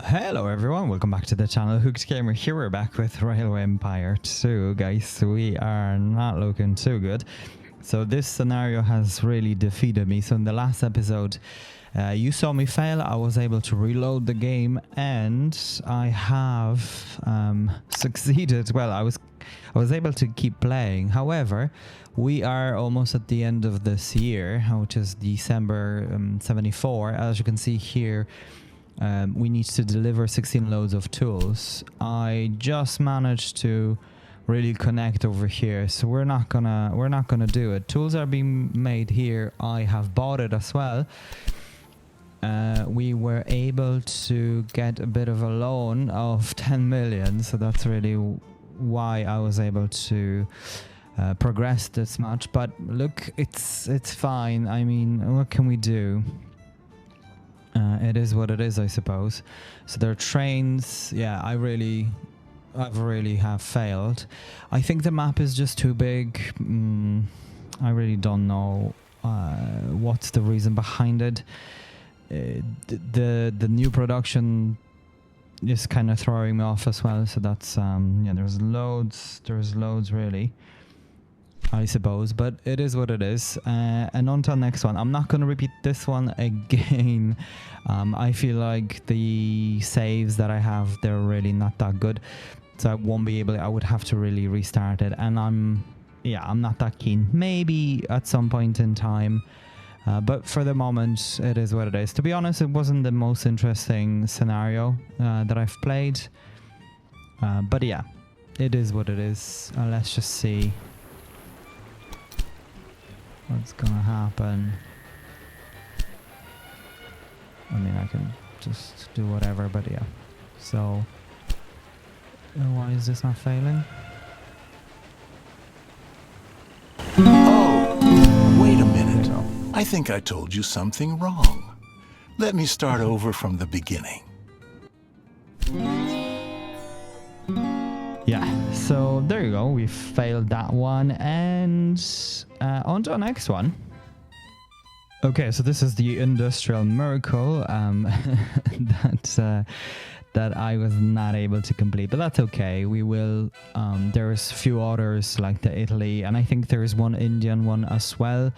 Hello everyone, welcome back to the channel. Hooked Gamer here. We're back with Railway Empire 2, guys. We are not looking too good. So this scenario has really defeated me. So in the last episode, you saw me fail. I was able to reload the game and I have succeeded. Well, I was able to keep playing. However, we are almost at the end of this year, which is December 74. As you can see here, we need to deliver 16 loads of tools. I just managed to really connect over here, so we're not gonna do it. Tools are being made here. I have bought it as well. We were able to get a bit of a loan of 10 million, so that's really why I was able to progress this much. But look, it's fine. I mean, what can we do? It is what it is, I suppose. So there are trains. Yeah, I've really have failed. I think the map is just too big. I really don't know what's the reason behind it. The new production is kind of throwing me off as well. So that's yeah, there's loads really, I suppose, but it is what it is. And on to the next one. I'm not going to repeat this one again. I feel like the saves that I have, they're really not that good, so I won't be able. I would have to really restart it, and I'm not that keen. Maybe at some point in time, but for the moment, it is what it is. To be honest, it wasn't the most interesting scenario that I've played, but yeah, it is what it is. Let's just see what's gonna happen. I mean, I can just do whatever, but yeah. So, why is this not failing? Oh, wait a minute. I think I told you something wrong. Let me start over from the beginning. Yeah, so there you go. We failed that one, and on to the next one. Okay, so this is the industrial miracle that I was not able to complete, but that's okay. We will. There's a few others like the Italy, and I think there is one Indian one as well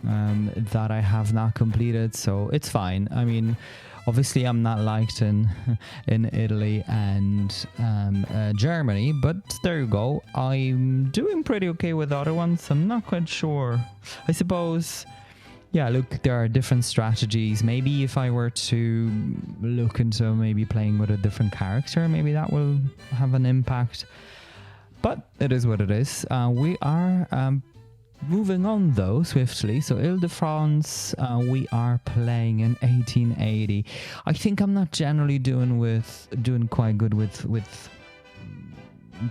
that I have not completed. So it's fine. I mean, obviously, I'm not liked in Italy and Germany, but there you go. I'm doing pretty okay with other ones. I'm not quite sure. I suppose, yeah, look, there are different strategies. Maybe if I were to look into maybe playing with a different character, maybe that will have an impact. But it is what it is. We are moving on though swiftly. So Ile-de-France, we are playing in 1880. I think I'm not generally doing quite good with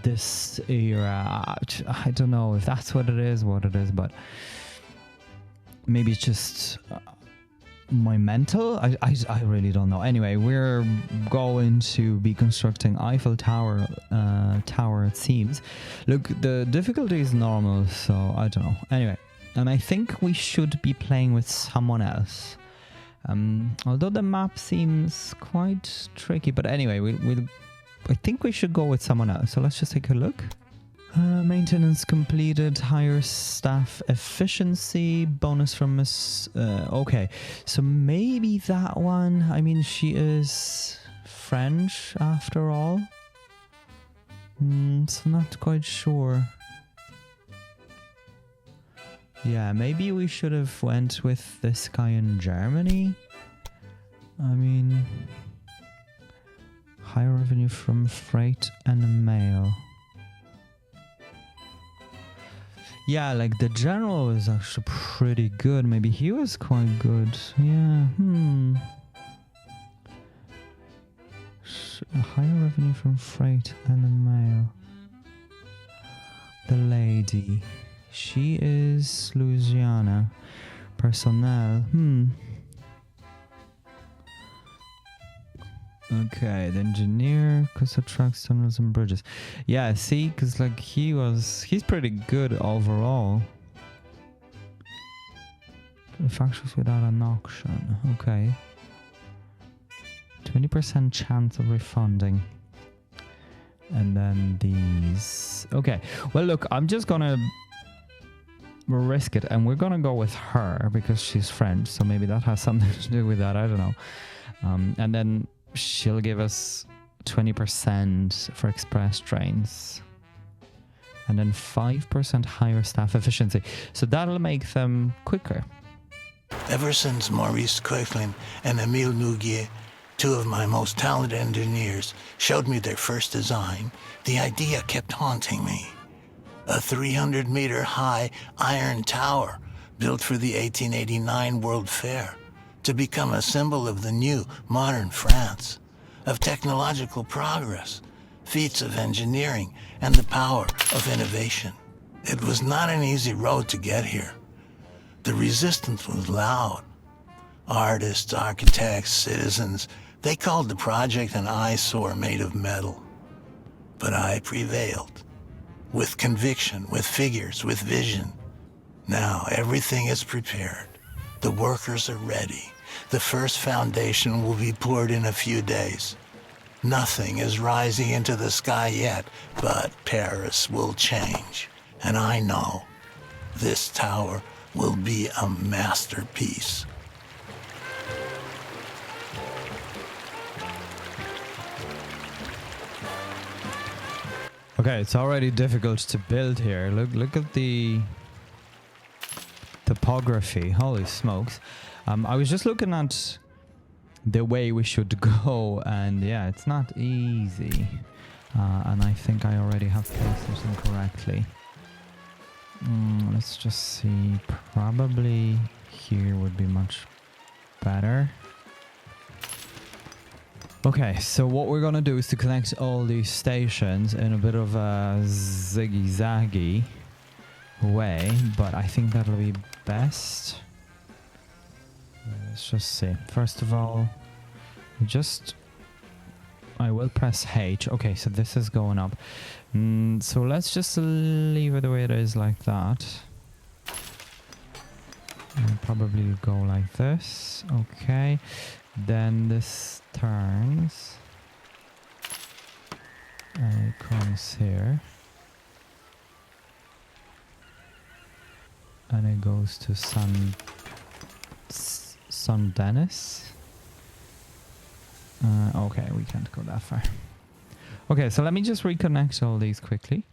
this era. I don't know if that's what it is, but maybe it's just my mental. I really don't know. Anyway, we're going to be constructing Eiffel Tower. It seems. Look, the difficulty is normal, so I don't know. Anyway, and I think we should be playing with someone else. Although the map seems quite tricky, but anyway, I think we should go with someone else. So let's just take a look. Maintenance completed, higher staff efficiency, bonus from Miss... okay, so maybe that one. I mean, she is French after all. So not quite sure. Yeah, maybe we should have went with this guy in Germany. I mean, higher revenue from freight and mail. Yeah, like the general was actually pretty good. Maybe he was quite good. Yeah, higher revenue from freight and mail. The lady. She is Louisiana. Personnel. Okay, the engineer, coastal tracks, tunnels, and bridges. Yeah, see, because like he's pretty good overall. Factories without an auction. Okay. 20% chance of refunding. And then these. Okay. Well, look, I'm just gonna risk it, and we're gonna go with her because she's French, so maybe that has something to do with that. I don't know. And then she'll give us 20% for express trains, and then 5% higher staff efficiency. So that'll make them quicker. Ever since Maurice Coiflin and Emile Nouguier, two of my most talented engineers, showed me their first design, the idea kept haunting me. A 300-meter-high iron tower built for the 1889 World Fair to become a symbol of the new, modern France, of technological progress, feats of engineering, and the power of innovation. It was not an easy road to get here. The resistance was loud. Artists, architects, citizens, they called the project an eyesore made of metal. But I prevailed. With conviction, with figures, with vision. Now everything is prepared. The workers are ready. The first foundation will be poured in a few days. Nothing is rising into the sky yet, but Paris will change. And I know this tower will be a masterpiece. Okay, it's already difficult to build here. Look at the topography. Holy smokes. I was just looking at the way we should go, and yeah, it's not easy. And I think I already have placed it incorrectly. Let's just see. Probably here would be much better. Okay, so what we're gonna do is to connect all these stations in a bit of a ziggy-zaggy way, but I think that'll be best. Let's just see. First of all, I will press H. Okay, so this is going up. So let's just leave it the way it is, like that. And probably go like this. Okay. Then this turns. And it comes here. And it goes to Sun Dennis. Okay, we can't go that far. Okay, so let me just reconnect all these quickly.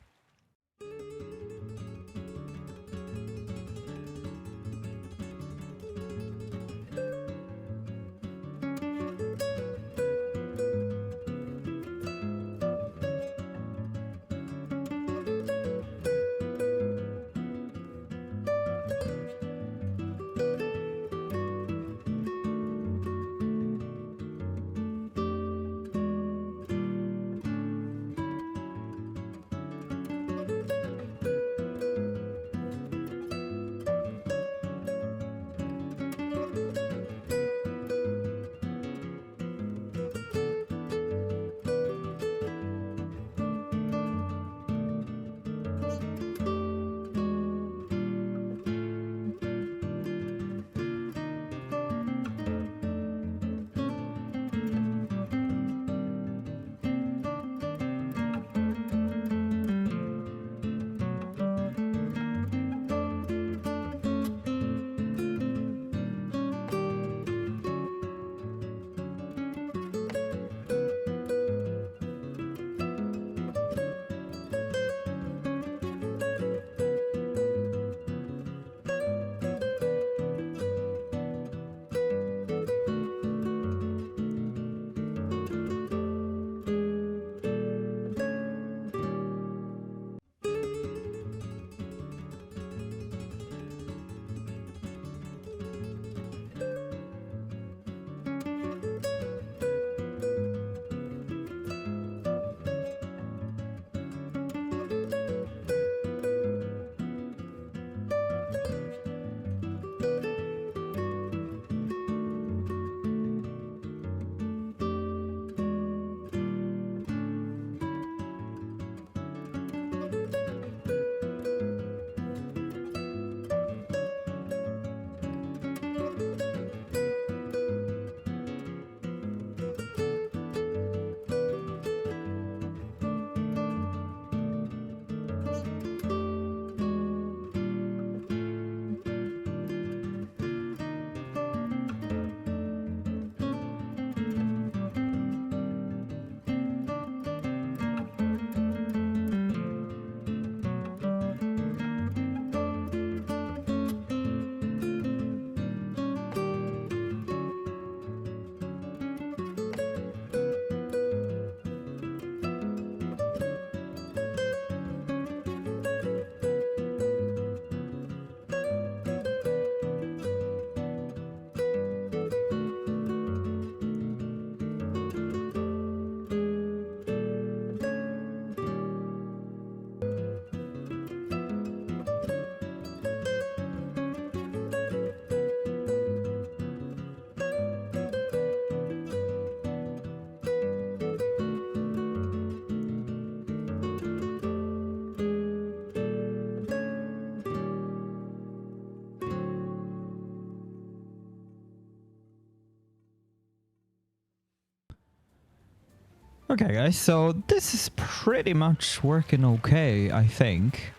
Okay, guys, so this is pretty much working okay, I think.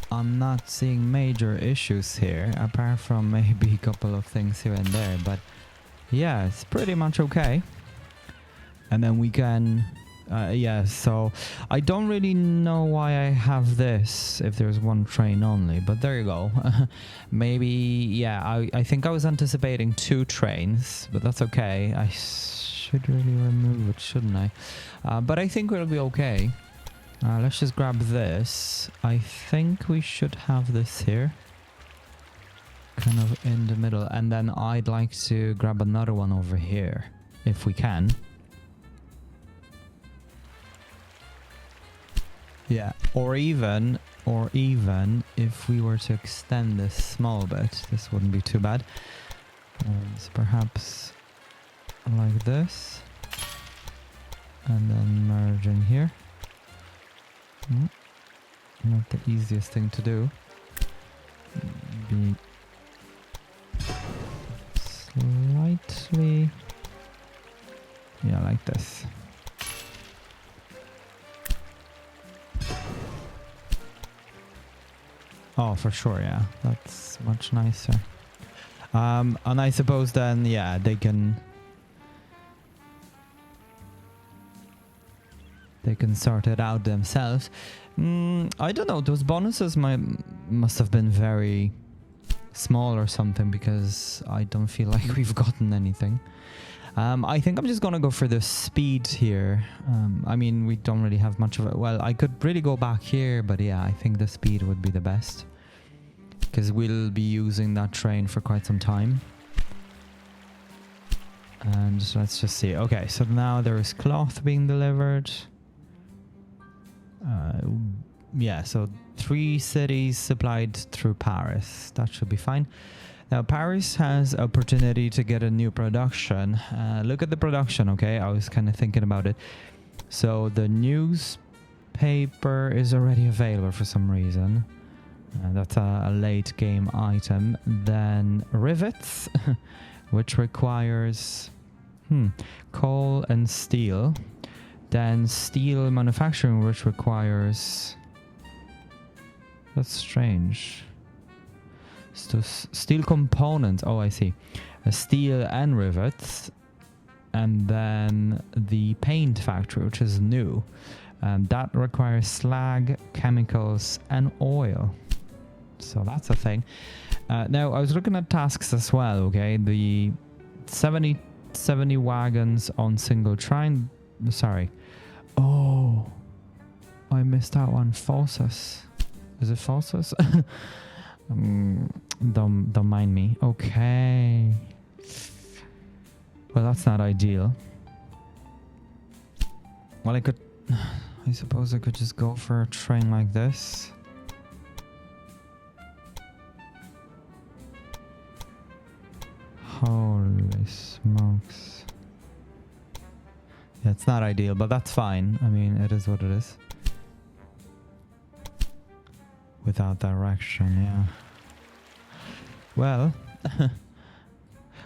I'm not seeing major issues here, apart from maybe a couple of things here and there, but yeah, it's pretty much okay. And then we can... yeah, so I don't really know why I have this if there's one train only, but there you go. Maybe, yeah, I think I was anticipating 2 trains, but that's okay. I should really remove it, shouldn't I? But I think we'll be okay. Let's just grab this. I think we should have this here. Kind of in the middle. And then I'd like to grab another one over here, if we can. Yeah, or even if we were to extend this small bit, this wouldn't be too bad. So perhaps like this, and then merge in here. Not the easiest thing to do. Be slightly, yeah, like this. Oh, for sure, yeah. That's much nicer. And I suppose then, yeah, they can sort it out themselves. I don't know, those bonuses must have been very small or something, because I don't feel like we've gotten anything. I think I'm just gonna go for the speed here. I mean, we don't really have much of it. Well, I could really go back here, but yeah, I think the speed would be the best, because we'll be using that train for quite some time. And let's just see. Okay, so now there is cloth being delivered. Yeah, so 3 cities supplied through Paris. That should be fine. Now, Paris has opportunity to get a new production. Look at the production, okay? I was kind of thinking about it. So the newspaper is already available for some reason. That's a late game item. Then rivets, which requires coal and steel. Then steel manufacturing, which requires... That's strange. So steel components. Oh, I see. Steel and rivets. And then the paint factory, which is new. That requires slag, chemicals, and oil. So that's a thing. Now, I was looking at tasks as well, okay? The 70 wagons on single train. Sorry. Oh, I missed that one. Falsus. Is it falsus? Don't mind me. Okay. Well, that's not ideal. Well, I suppose I could just go for a train like this. Holy smokes. Yeah, it's not ideal, but that's fine. I mean, it is what it is. Without direction, yeah. Well,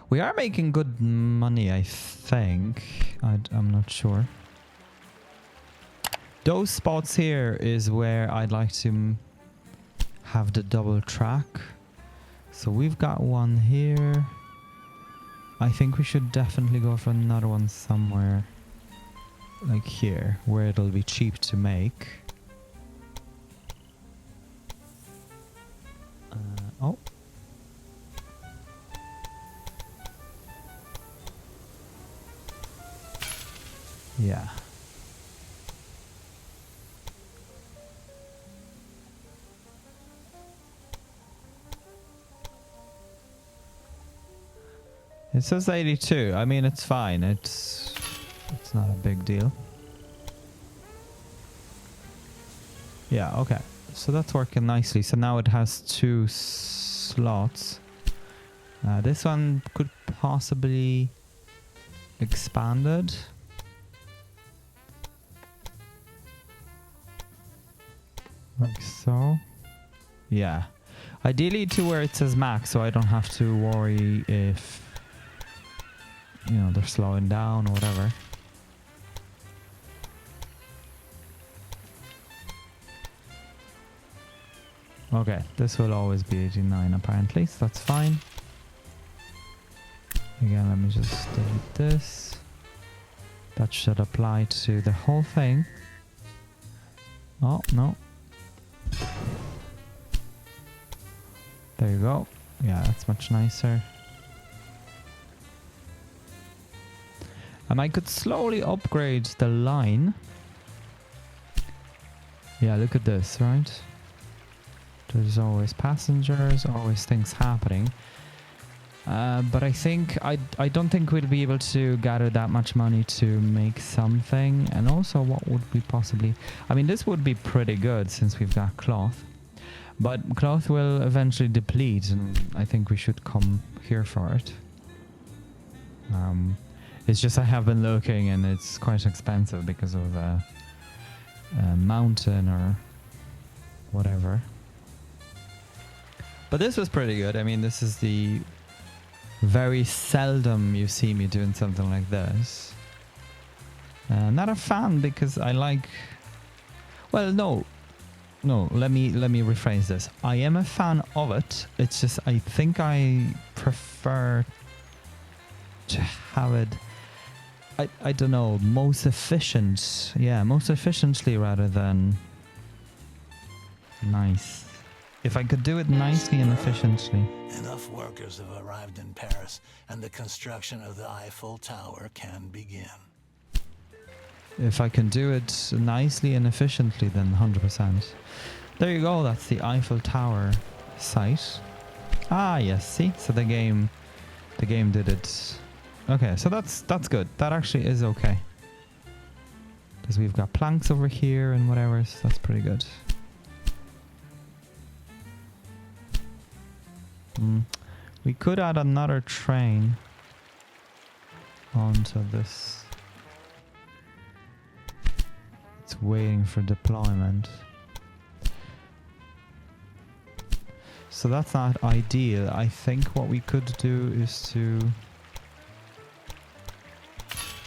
we are making good money, I think. I'm not sure. Those spots here is where I'd like to have the double track. So we've got one here. I think we should definitely go for another one somewhere like here, where it'll be cheap to make. Oh. Yeah. It says 82. I mean, it's fine. It's not a big deal. Yeah, okay. So that's working nicely. So now it has 2 slots. This one could possibly expanded. Like so. Yeah. Ideally to where it says max, so I don't have to worry if you know, they're slowing down or whatever. Okay, this will always be 89 apparently, so that's fine. Again, let me just delete this. That should apply to the whole thing. Oh, no. There you go. Yeah, that's much nicer. And I could slowly upgrade the line. Yeah, look at this, right? There's always passengers, always things happening. But I think, I don't think we'll be able to gather that much money to make something. And also, what would we possibly... I mean, this would be pretty good since we've got cloth. But cloth will eventually deplete, and I think we should come here for it. It's just I have been looking, and it's quite expensive because of a mountain or whatever. But this was pretty good. I mean, this is the... very seldom you see me doing something like this. Not a fan because I like... Well, no, let me rephrase this. I am a fan of it. It's just I think I prefer to have it... I don't know, most efficient. Yeah, most efficiently rather than nice. If I could do it nicely and efficiently. Enough workers have arrived in Paris, and the construction of the Eiffel Tower can begin. If I can do it nicely and efficiently, then 100%. There you go, that's the Eiffel Tower site. Ah, yes, see? So the game did it. Okay, so that's good. That actually is okay. Because we've got planks over here and whatever, so that's pretty good. We could add another train onto this. It's waiting for deployment. So that's not ideal. I think what we could do is to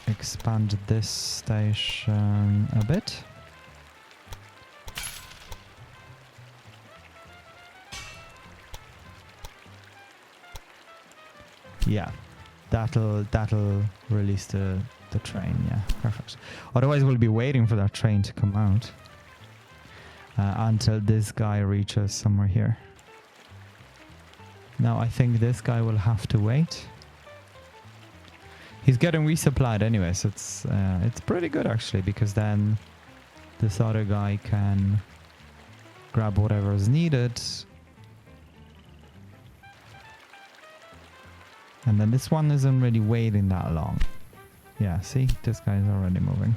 expand this station a bit. Yeah, that'll release the train. Yeah, perfect. Otherwise, we'll be waiting for that train to come out until this guy reaches somewhere here. Now, I think this guy will have to wait. He's getting resupplied anyway, so it's pretty good actually, because then this other guy can grab whatever is needed. And then this one isn't really waiting that long. Yeah, see? This guy's already moving.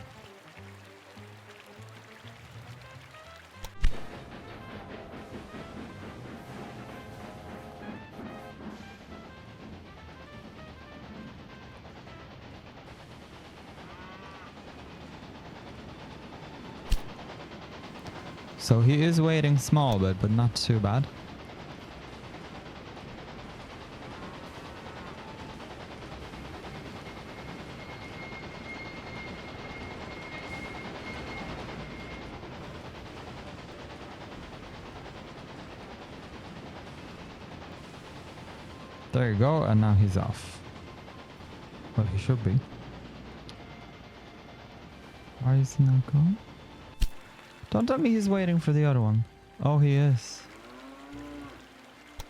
So he is waiting small bit, but not too bad. There you go, and now he's off. Well, he should be. Why is he not going? Don't tell me he's waiting for the other one. Oh, he is.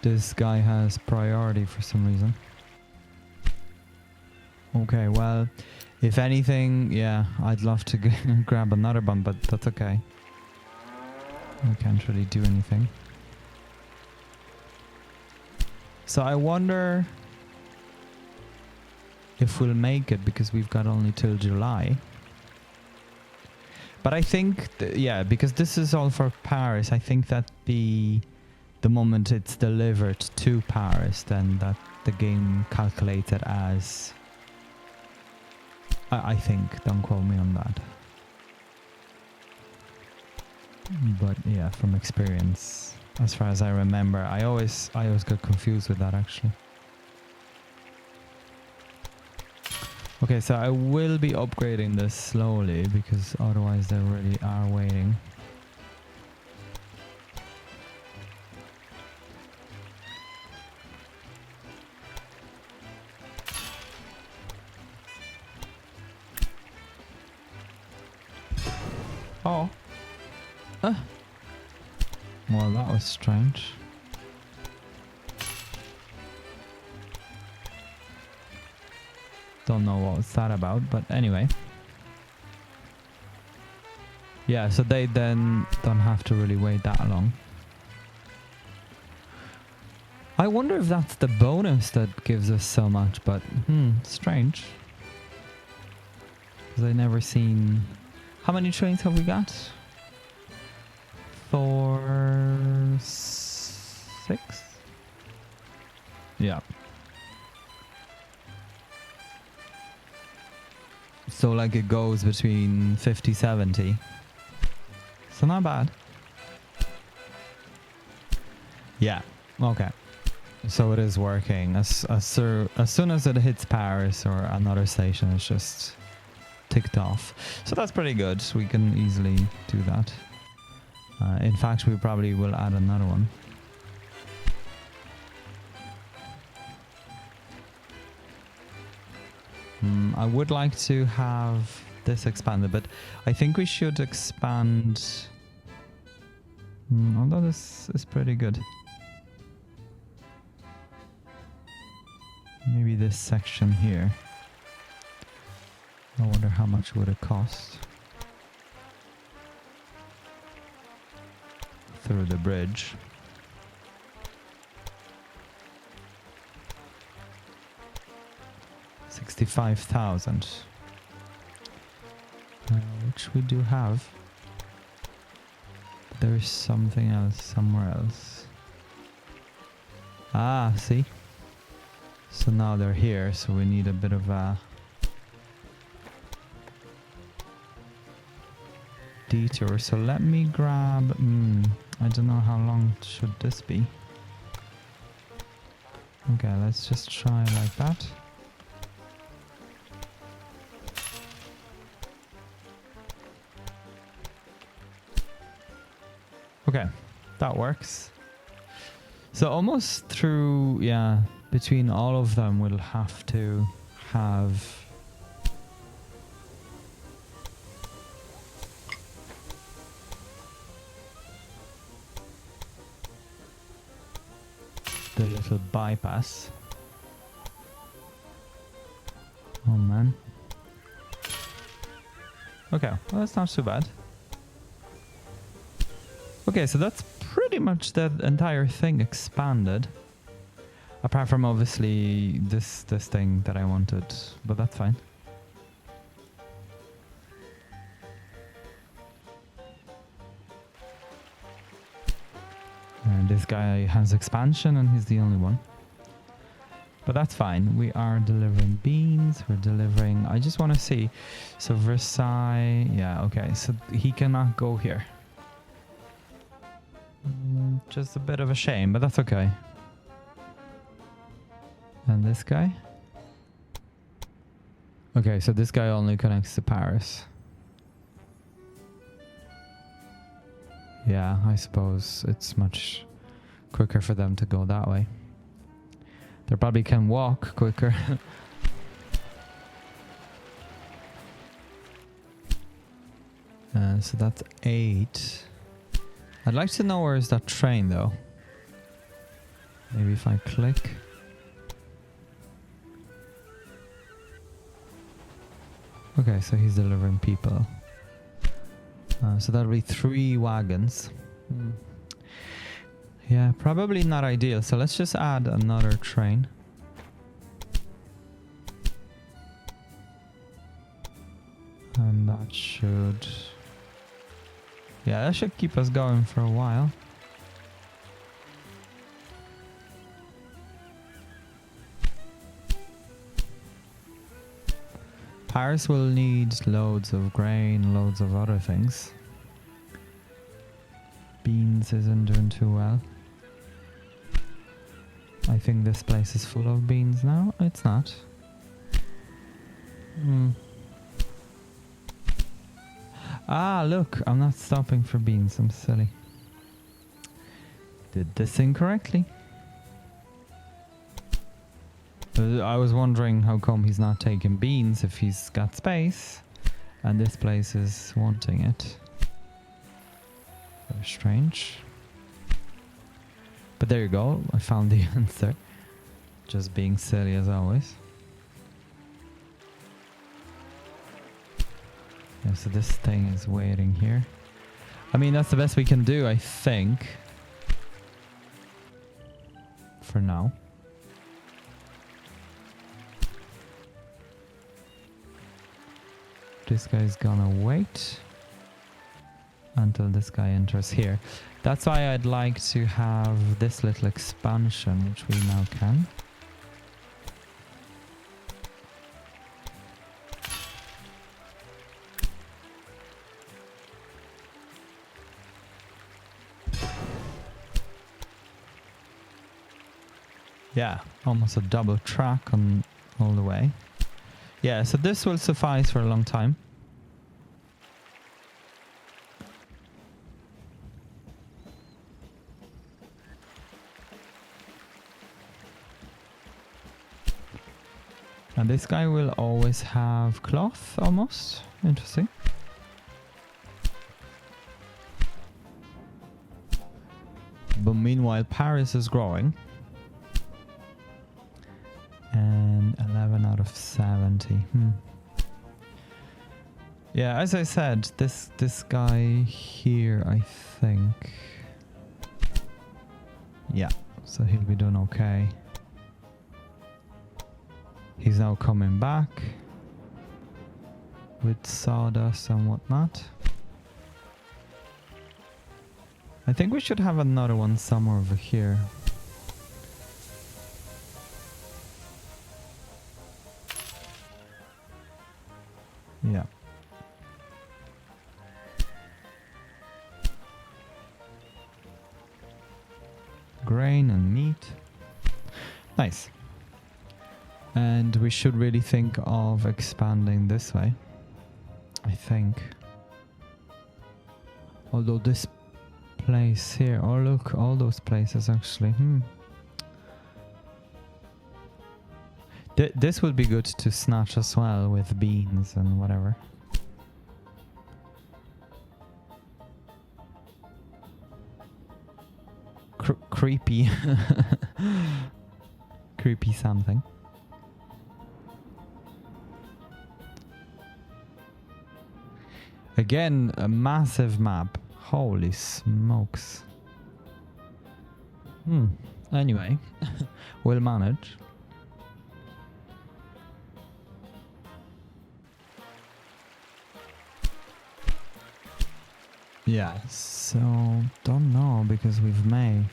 This guy has priority for some reason. Okay, well, if anything, yeah, I'd love to grab another one, but that's okay. I can't really do anything. So I wonder if we'll make it, because we've got only till July. But I think, yeah, because this is all for Paris, I think that the moment it's delivered to Paris, then that the game calculates it as... I think, don't quote me on that. But yeah, from experience, as far as I remember, I always got confused with that actually. Okay, so I will be upgrading this slowly because otherwise they really are waiting. Oh. Well, that was strange. Don't know what was that about, but anyway. Yeah, so they then don't have to really wait that long. I wonder if that's the bonus that gives us so much, but strange. Because I never seen... How many trains have we got? 4... 6? Yeah. So like it goes between 50, 70. So not bad. Yeah, okay. So it is working. As soon as it hits Paris or another station, it's just ticked off. So that's pretty good. We can easily do that. In fact, we probably will add another one. I would like to have this expanded, but I think we should expand... although this is pretty good. Maybe this section here. I wonder how much would it cost. Through the bridge. $65,000. Which we do have. But there is something else somewhere else. Ah, see? So now they're here, so we need a bit of a detour. So let me grab... I don't know how long should this be. Okay, let's just try like that. Okay, that works. So almost through, yeah, between all of them we'll have to have the little bypass. Oh man. Okay, well that's not too bad. Okay, so that's pretty much the entire thing expanded. Apart from obviously this thing that I wanted, but that's fine. And this guy has expansion and he's the only one. But that's fine. We are delivering beans. We're delivering... I just want to see. So Versailles... Yeah, okay. So he cannot go here. Just a bit of a shame, but that's okay. And this guy? Okay, so this guy only connects to Paris. Yeah, I suppose it's much quicker for them to go that way. They probably can walk quicker. So that's 8. I'd like to know where is that train though. Maybe if I click. Okay, so he's delivering people. So that'll be 3 wagons. Yeah, probably not ideal. So let's just add another train. And that should... Yeah, that should keep us going for a while. Paris will need loads of grain, loads of other things. Beans isn't doing too well. I think this place is full of beans now. It's not. Hmm. Ah, look, I'm not stopping for beans. I'm silly. Did this incorrectly. I was wondering how come he's not taking beans if he's got space and this place is wanting it. Very strange. But there you go, I found the answer. Just being silly as always. Yeah, so this thing is waiting here. I mean, that's the best we can do, I think. For now. This guy's gonna wait until this guy enters here. That's why I'd like to have this little expansion, which we now can. Yeah, almost a double track on all the way. Yeah, so this will suffice for a long time. And this guy will always have cloth, almost. Interesting. But meanwhile, Paris is growing. And 11 out of 70. Yeah, as I said, this guy here, I think. Yeah, so he'll be doing okay. He's now coming back with sawdust and whatnot. I think we should have another one somewhere over here. Yeah. Grain and meat. Nice. And we should really think of expanding this way, I think. Although this place here, oh look, all those places actually. This would be good to snatch as well with beans and whatever. Creepy. Creepy something. Again, a massive map. Holy smokes. Anyway, we'll manage. Yeah, so don't know because we've May.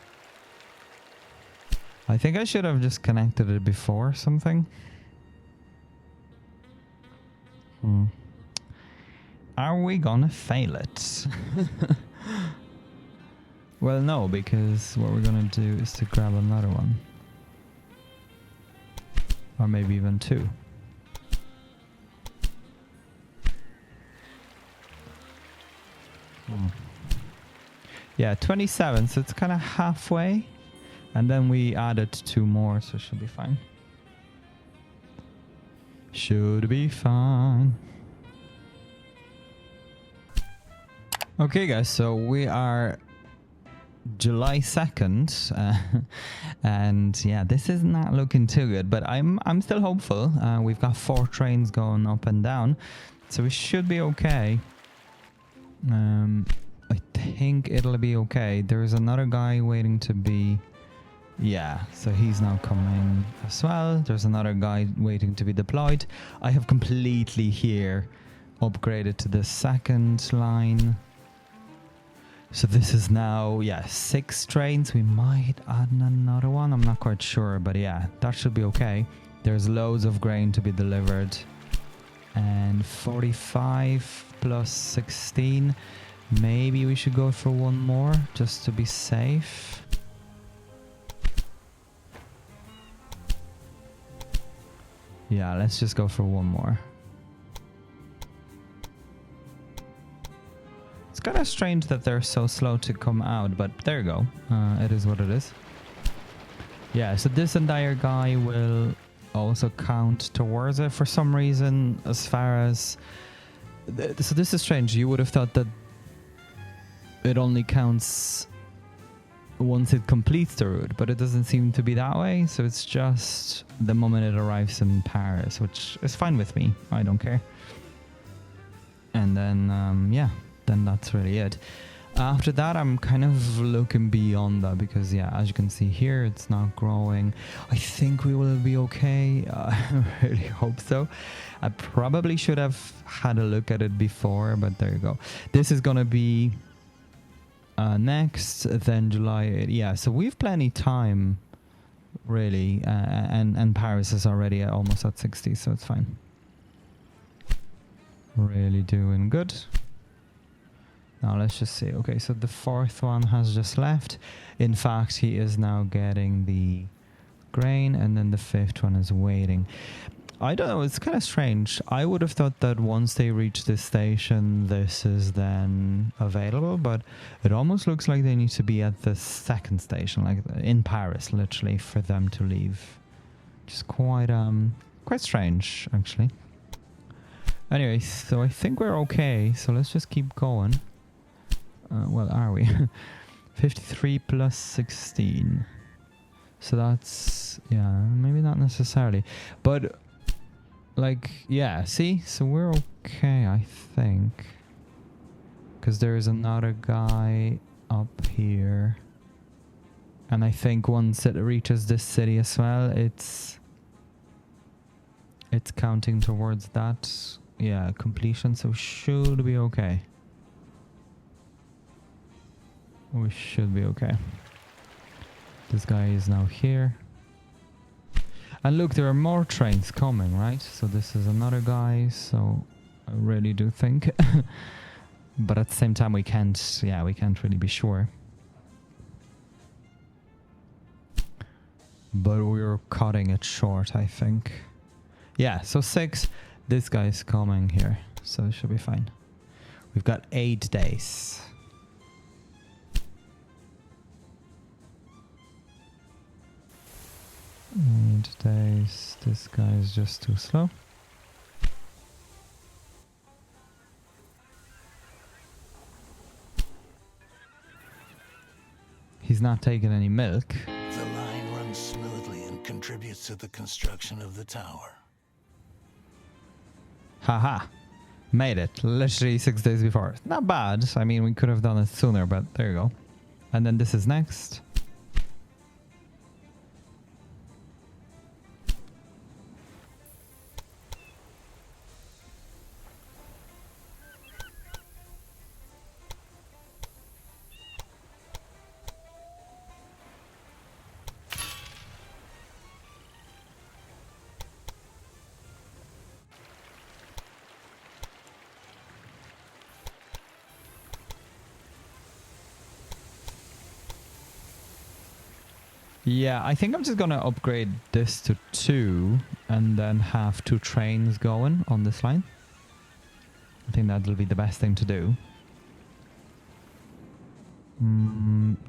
I think I should have just connected it before something. Are we gonna fail it? Well, no, because what we're gonna do is to grab another one. Or maybe even two. Yeah, 27, so it's kind of halfway. And then we added two more, so it should be fine. Should be fine. Okay, guys, so we are July 2nd, and yeah, this is not looking too good, but I'm still hopeful. We've got 4 trains going up and down, so we should be okay. I think it'll be okay. There's another guy waiting to be... Yeah, so he's now coming as well. There's another guy waiting to be deployed. I have completely here upgraded to the second line. So this is now, yeah, 6 trains. We might add another one. I'm not quite sure, but yeah, that should be okay. There's loads of grain to be delivered. And 45 plus 16. Maybe we should go for one more just to be safe. Yeah, let's just go for one more. It's kind of strange that they're so slow to come out, but there you go. It is what it is. Yeah, so this entire guy will also count towards it for some reason. As far as so this is strange. You would have thought that it only counts once it completes the route, but it doesn't seem to be that way. So it's just the moment it arrives in Paris, which is fine with me. I don't care. And then yeah, then that's really it. After that, I'm kind of looking beyond that because, yeah, as you can see here, it's not growing. I think we will be okay. I really hope so. I probably should have had a look at it before, but there you go. This is going to be next, then July 8th. Yeah, so we've plenty time, really. And Paris is already almost at 60, so it's fine. Really doing good. Now let's just see. Okay, so the fourth one has just left. In fact, he is now getting the grain, and then the fifth one is waiting. I don't know, it's kind of strange. I would have thought that once they reach this station, this is then available, but it almost looks like they need to be at the second station, like in Paris, literally, for them to leave. Which is quite strange, actually. Anyway, so I think we're okay, so let's just keep going. Well, are we? 53 plus 16. So that's, yeah, maybe not necessarily. But, like, yeah, see? So we're okay, I think. Because there's another guy up here. And I think once it reaches this city as well, it's counting towards that, yeah, completion. So should be okay. We should be okay. This guy is now here. And look, there are more trains coming, right? So this is another guy, so I really do think. But at the same time, we can't really be sure. But we're cutting it short, I think. Yeah, so 6. This guy's coming here, so it should be fine. We've got 8 days. 8 days. This guy is just too slow. He's not taking any milk. The line runs smoothly and contributes to the construction of the tower. Haha. Made it. Literally 6 days before. Not bad. I mean, we could have done it sooner, but there you go. And then this is next. Yeah, I think I'm just gonna upgrade this to 2 and then have 2 trains going on this line. I think that'll be the best thing to do.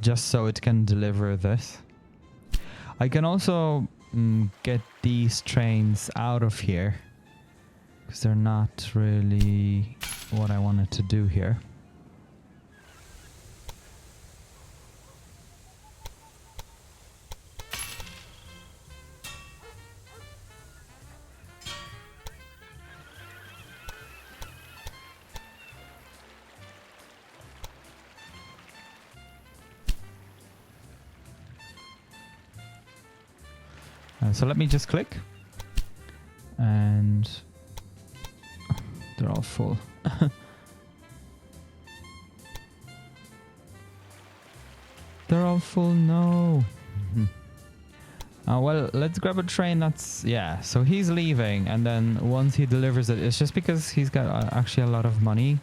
Just so it can deliver this. I can also get these trains out of here because they're not really what I wanted to do here. So let me just click, and they're all full. They're all full, no. Well, let's grab a train that's, yeah, so he's leaving, and then once he delivers it, it's just because he's got actually a lot of money.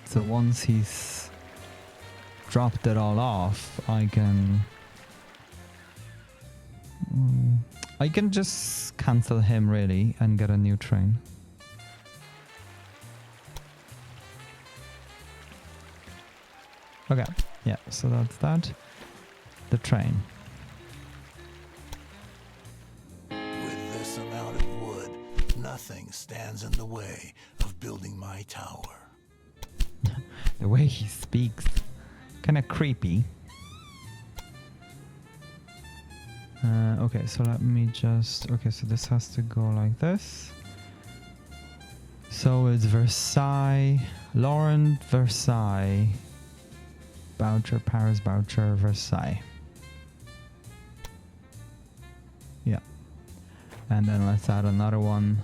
So once he's dropped it all off, I can just cancel him really and get a new train. Okay, yeah, so that's that. The train. With this amount of wood, nothing stands in the way of building my tower. The way he speaks, kind of creepy. Okay, so let me just... Okay, so this has to go like this. So it's Versailles, Laurent, Versailles, Boucher, Paris, Boucher, Versailles. Yeah. And then let's add another one.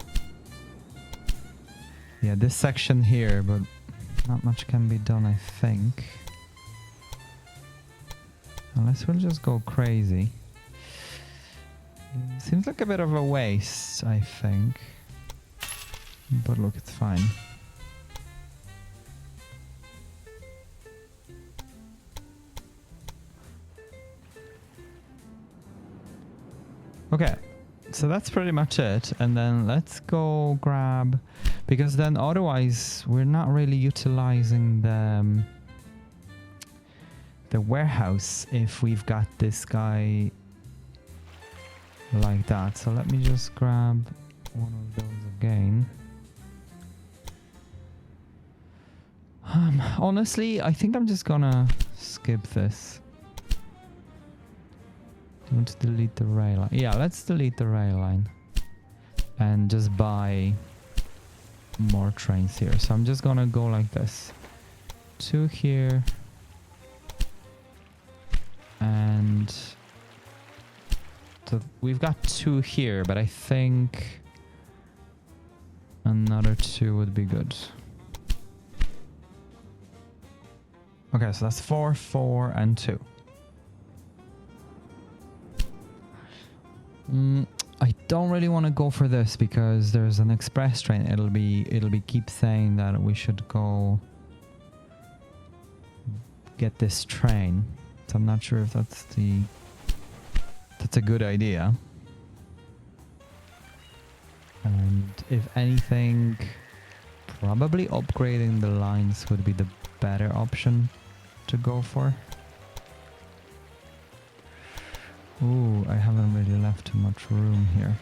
Yeah, this section here, but not much can be done, I think. Unless we'll just go crazy. Seems like a bit of a waste, I think. But look, it's fine. Okay, so that's pretty much it. And then let's go grab... Because then otherwise we're not really utilizing the warehouse if we've got this guy like that. So let me just grab one of those again. Honestly, I think I'm just gonna skip this. Do you want to delete the rail line? Yeah, let's delete the rail line. And just buy more trains here. So I'm just gonna go like this. 2 here. And... So we've got 2 here, but I think another 2 would be good. Okay, so that's 4, 4, and 2. I don't really want to go for this because there's an express train. It'll be keep saying that we should go get this train. So I'm not sure if that's a good idea. And if anything, probably upgrading the lines would be the better option to go for. Ooh, I haven't really left too much room here.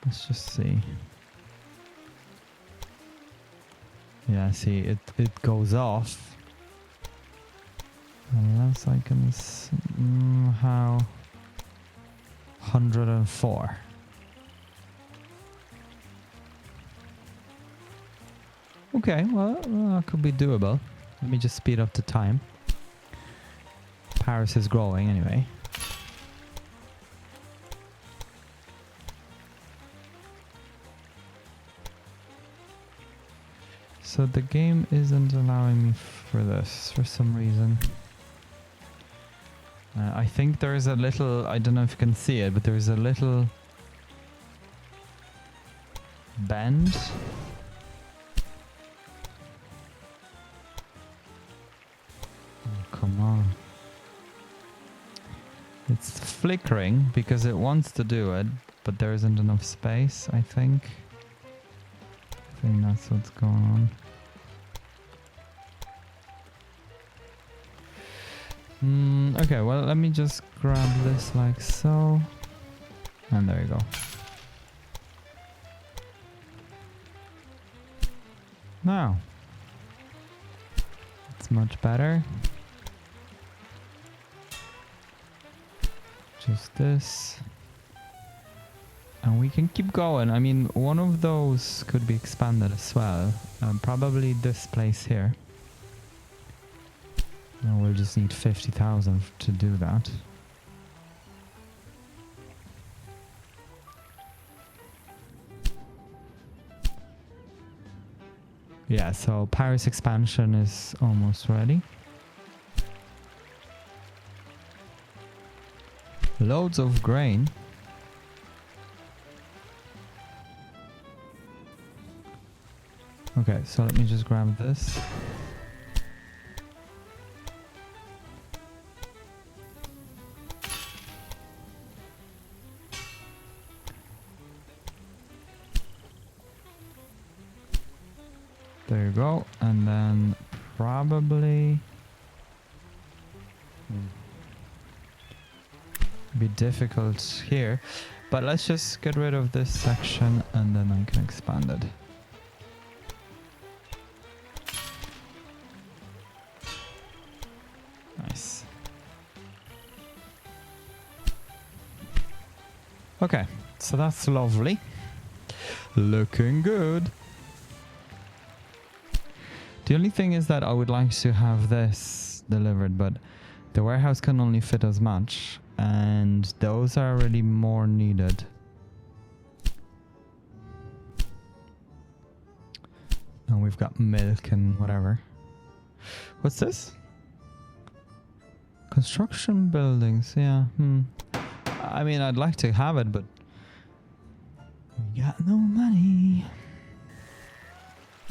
Let's just see. Yeah, see, it goes off. Unless I can how 104. Okay, well, that could be doable. Let me just speed up the time. Paris is growing anyway. So the game isn't allowing me for this for some reason. I think there's a little, I don't know if you can see it, but there's a little bend. Oh, come on. It's flickering because it wants to do it, but there isn't enough space, I think. I think that's what's going on. Okay, well, let me just grab this like so. And there you go. Now. It's much better. Just this. And we can keep going. I mean, one of those could be expanded as well. Probably this place here. And we'll just need 50,000 to do that. Yeah, so Paris expansion is almost ready. Loads of grain. Okay, so let me just grab this. There you go, and then probably be difficult here, but let's just get rid of this section and then I can expand it. Nice. Okay, so that's lovely. Looking good. The only thing is that I would like to have this delivered, but the warehouse can only fit as much, and those are really more needed. And we've got milk and whatever. What's this? Construction buildings, yeah. I mean, I'd like to have it, but we got no money.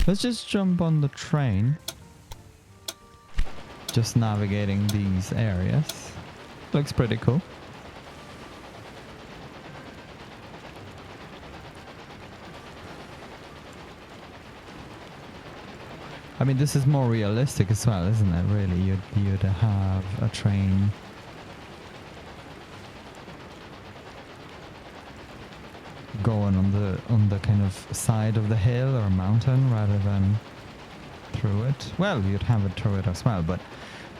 Let's just jump on the train. Just navigating these areas. Looks pretty cool. I mean, this is more realistic as well, isn't it? Really, you'd have a train going on the kind of side of the hill or mountain rather than through it. Well, you'd have it through it as well, but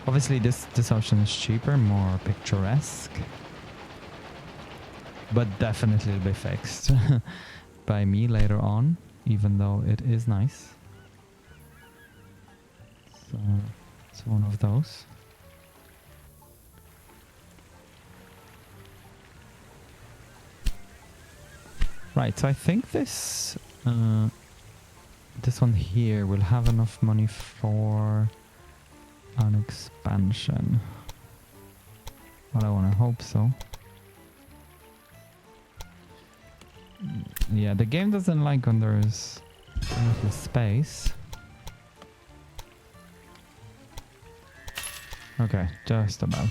obviously this option is cheaper, more picturesque, but definitely will be fixed by me later on, even though it is nice. So it's one of those. Right, so I think this one here will have enough money for an expansion. Well, I want to hope so. Yeah, the game doesn't like when there's a little space. Okay, just about.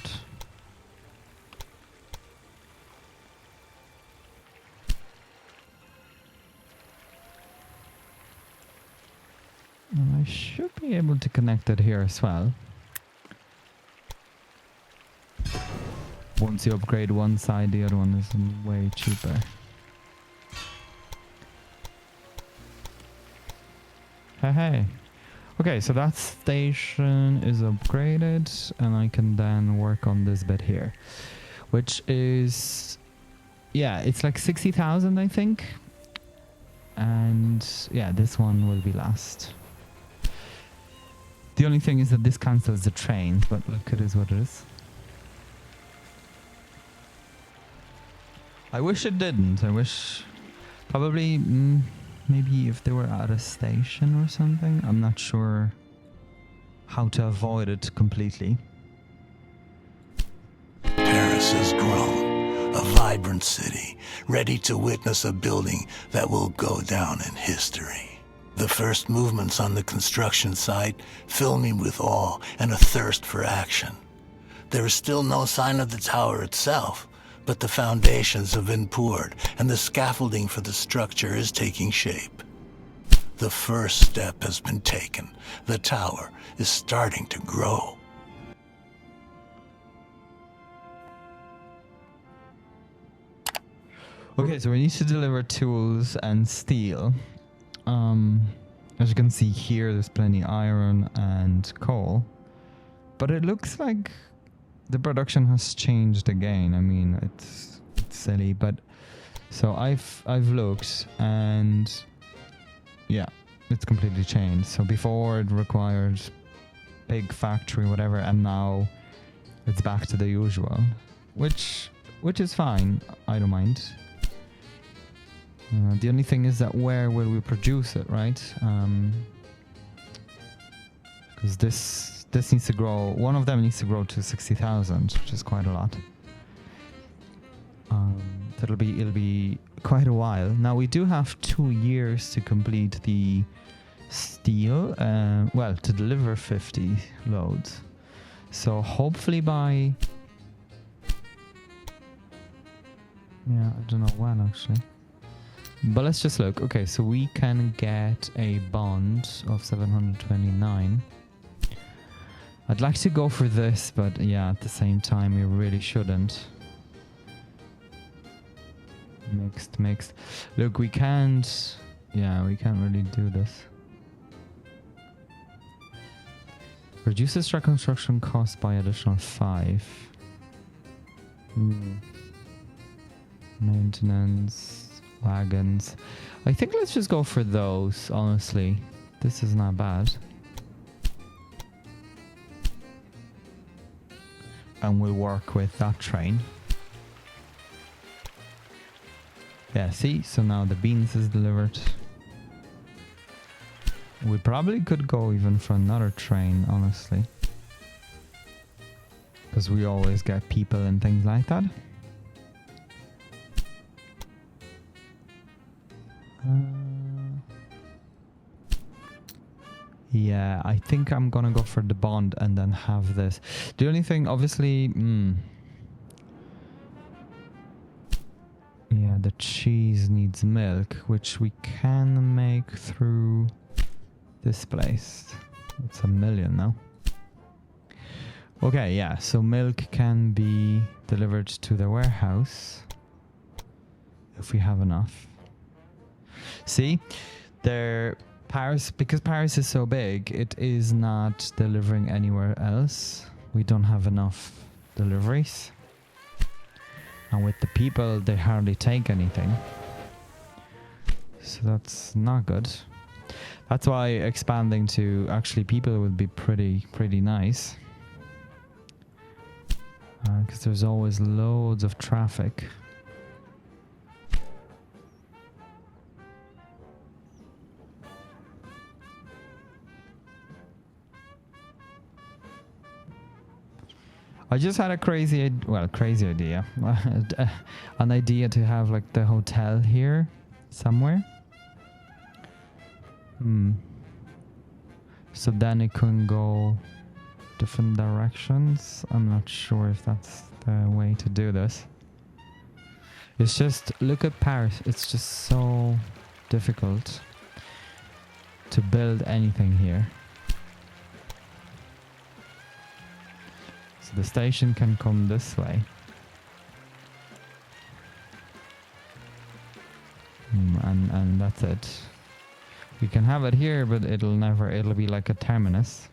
And I should be able to connect it here as well. Once you upgrade one side, the other one is way cheaper. Hey. Okay, so that station is upgraded, and I can then work on this bit here, which is, yeah, it's like 60,000, I think. And yeah, this one will be last. The only thing is that this cancels the trains, but look, it is what it is. I wish it didn't. I wish probably maybe if they were at a station or something. I'm not sure how to avoid it completely. Paris has grown, a vibrant city, ready to witness a building that will go down in history. The first movements on the construction site fill me with awe and a thirst for action. There is still no sign of the tower itself, but the foundations have been poured and the scaffolding for the structure is taking shape. The first step has been taken. The tower is starting to grow. Okay, so we need to deliver tools and steel. As you can see here, there's plenty iron and coal, but it looks like the production has changed again. I mean, it's silly, but so I've looked, and yeah, it's completely changed. So before it required big factory, whatever, and now it's back to the usual, which is fine. I don't mind. The only thing is that where will we produce it, right? Because this needs to grow. One of them needs to grow to 60,000, which is quite a lot. So it'll be quite a while. Now we do have 2 years to complete the steel. Well, to deliver 50 loads. So hopefully by, yeah, I don't know when actually. But let's just look. Okay, so we can get a bond of 729. I'd like to go for this, but yeah, at the same time, we really shouldn't. Mixed. Look, we can't... Yeah, we can't really do this. Reduces truck construction cost by additional 5. Maintenance, wagons. I think let's just go for those, honestly. This is not bad. And we'll work with that train. Yeah, see? So now the beans is delivered. We probably could go even for another train, honestly. Because we always get people and things like that. Yeah, I think I'm gonna go for the bond and then have this. The only thing, obviously... Yeah, the cheese needs milk, which we can make through this place. It's 1 million now. Okay, yeah, so milk can be delivered to the warehouse if we have enough. See, Paris, because Paris is so big, it is not delivering anywhere else. We don't have enough deliveries. And with the people, they hardly take anything. So that's not good. That's why expanding to actually people would be pretty nice. Because there's always loads of traffic. I just had a crazy idea. An idea to have like the hotel here somewhere. So then it can go different directions. I'm not sure if that's the way to do this. It's just, look at Paris. It's just so difficult to build anything here. So the station can come this way. And that's it. We can have it here, but it'll be like a terminus.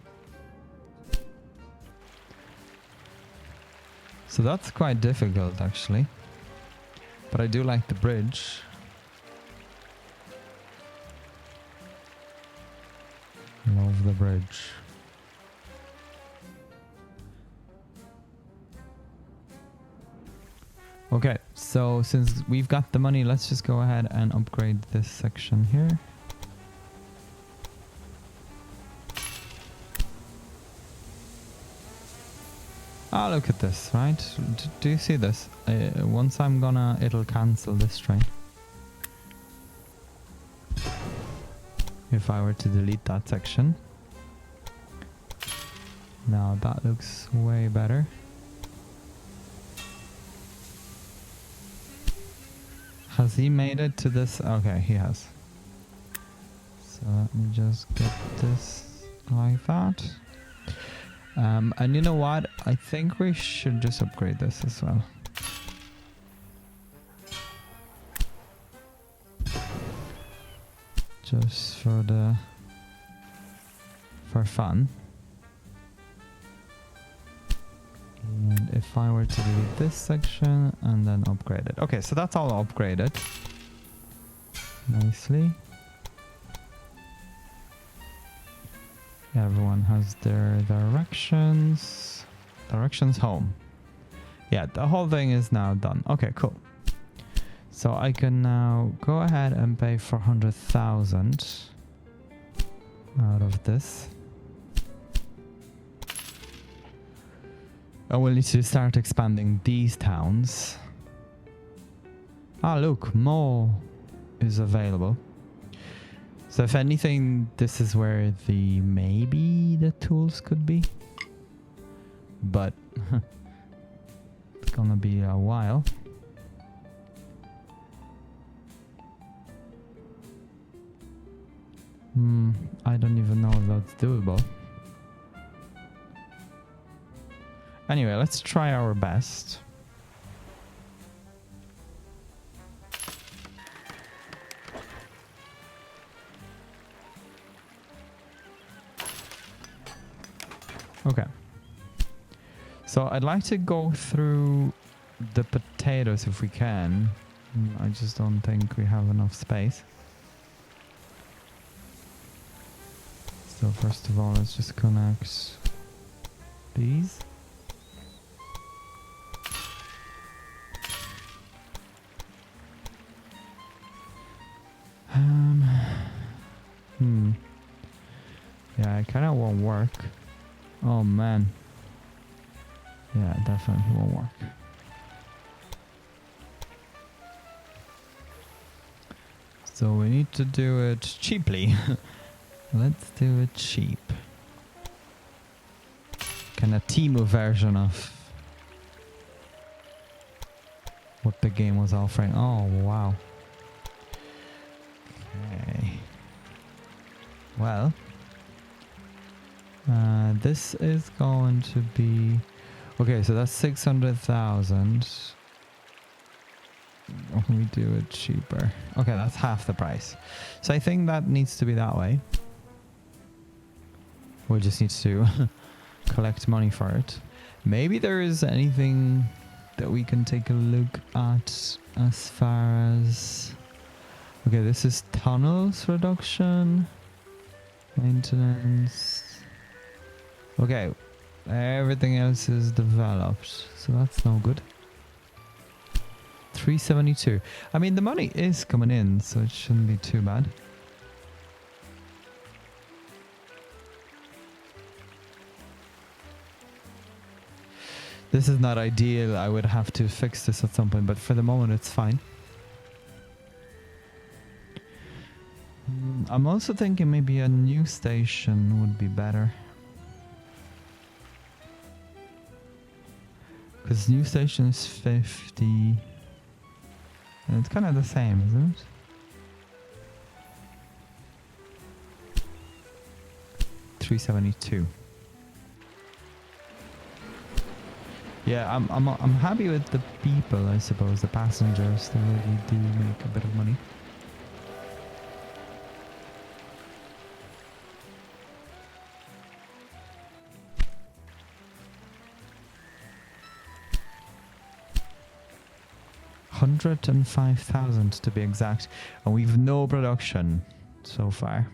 So that's quite difficult actually. But I do like the bridge. Love the bridge. Okay, so since we've got the money, let's just go ahead and upgrade this section here. Oh, look at this, right? Do you see this? Once it'll cancel this train. If I were to delete that section. Now that looks way better. Has he made it to this? Okay, he has. So let me just get this like that. And you know what? I think we should just upgrade this as well. Just for fun. And if I were to delete this section and then upgrade it. Okay, so that's all upgraded. Nicely. Everyone has their directions. Directions home. Yeah, the whole thing is now done. Okay, cool. So I can now go ahead and pay 400,000 out of this. And we'll need to start expanding these towns. Ah, look, more is available. So if anything, this is where maybe the tools could be. But it's gonna be a while. I don't even know if that's doable. Anyway, let's try our best. Okay. So I'd like to go through the potatoes if we can. I just don't think we have enough space. So first of all, let's just connect these. Yeah, it kind of won't work. Oh man. Yeah, it definitely won't work. So we need to do it cheaply. Let's do it cheap. Kind of Temu version of what the game was offering. Oh, wow. Okay. Well, this is going to be... Okay, so that's 600,000. Or can we do it cheaper? Okay, that's half the price. So I think that needs to be that way. We just need to collect money for it. Maybe there is anything that we can take a look at as far as... Okay, this is tunnels reduction. Maintenance. Okay, everything else is developed. So that's no good. 372. I mean, the money is coming in, so it shouldn't be too bad. This is not ideal. I would have to fix this at some point, but for the moment it's fine. I'm also thinking maybe a new station would be better. Because new station is 50. And it's kind of the same, isn't it? $372. Yeah, I'm happy with the people, I suppose, the passengers. They really do make a bit of money. $105,000 to be exact, and we've no production so far.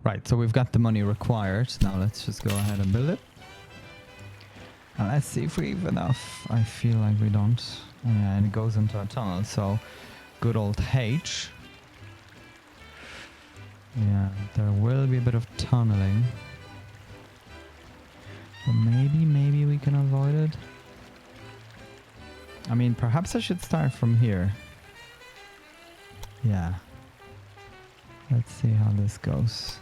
Right, so we've got the money required. Now let's just go ahead and build it. And let's see if we have enough. I feel like we don't. Yeah, and it goes into a tunnel, so good old H. Yeah, there will be a bit of tunneling. But maybe we can avoid it. I mean, perhaps I should start from here. Yeah. Let's see how this goes.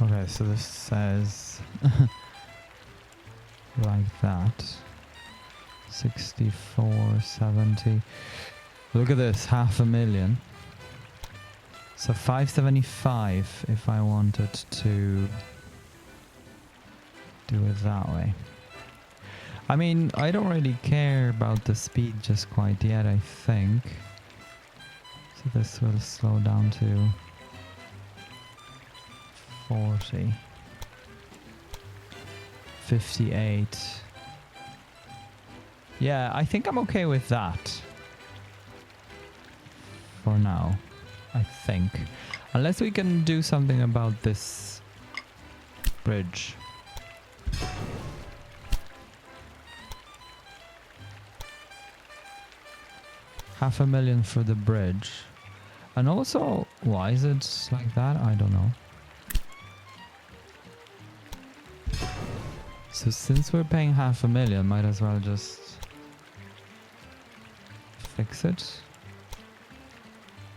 Okay, so this says like that. 64.70. Look at this, 500,000. So 575 if I wanted to do it that way. I mean, I don't really care about the speed just quite yet, I think. So this will slow down to 40. 58. Yeah, I think I'm okay with that. For now. I think. Unless we can do something about this bridge. $500,000 for the bridge. And also, why is it like that? I don't know. So since we're paying $500,000, might as well just fix it.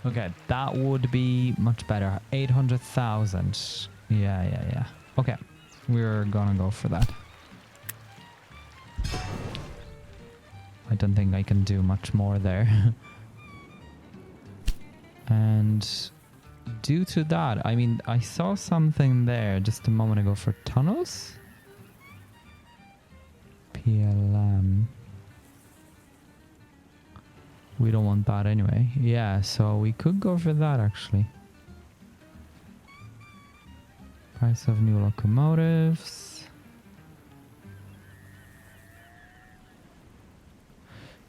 Okay, that would be much better. 800,000. Yeah. Okay, we're gonna go for that. I don't think I can do much more there. And due to that, I mean, I saw something there just a moment ago for tunnels. PLM. We don't want that anyway. Yeah, so we could go for that actually. Price of new locomotives.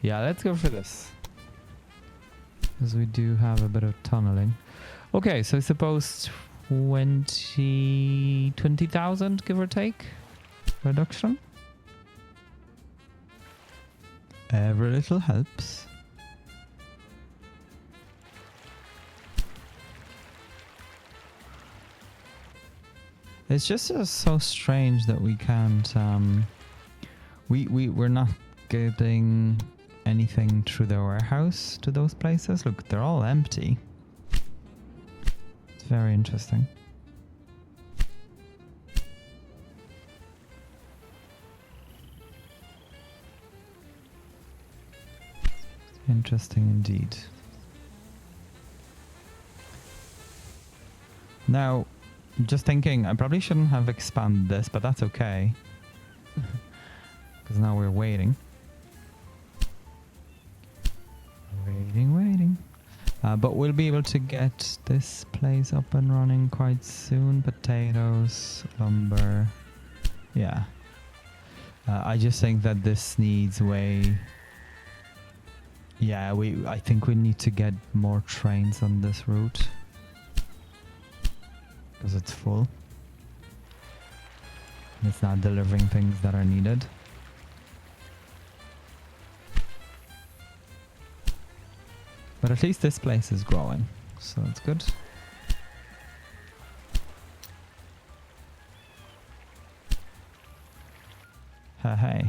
Yeah, let's go for this. Because we do have a bit of tunneling. Okay, so I suppose 20,000 give or take reduction. Every little helps. It's just so strange that we can't we're not getting anything through the warehouse to those places. Look, they're all empty. It's very interesting. Interesting indeed. Now, just thinking, I probably shouldn't have expanded this, but that's okay. Because now we're waiting. Waiting. But we'll be able to get this place up and running quite soon. Potatoes, lumber. Yeah. I just think that this needs way... Yeah, I think we need to get more trains on this route. Because it's full. It's not delivering things that are needed. But at least this place is growing, so that's good. Hey.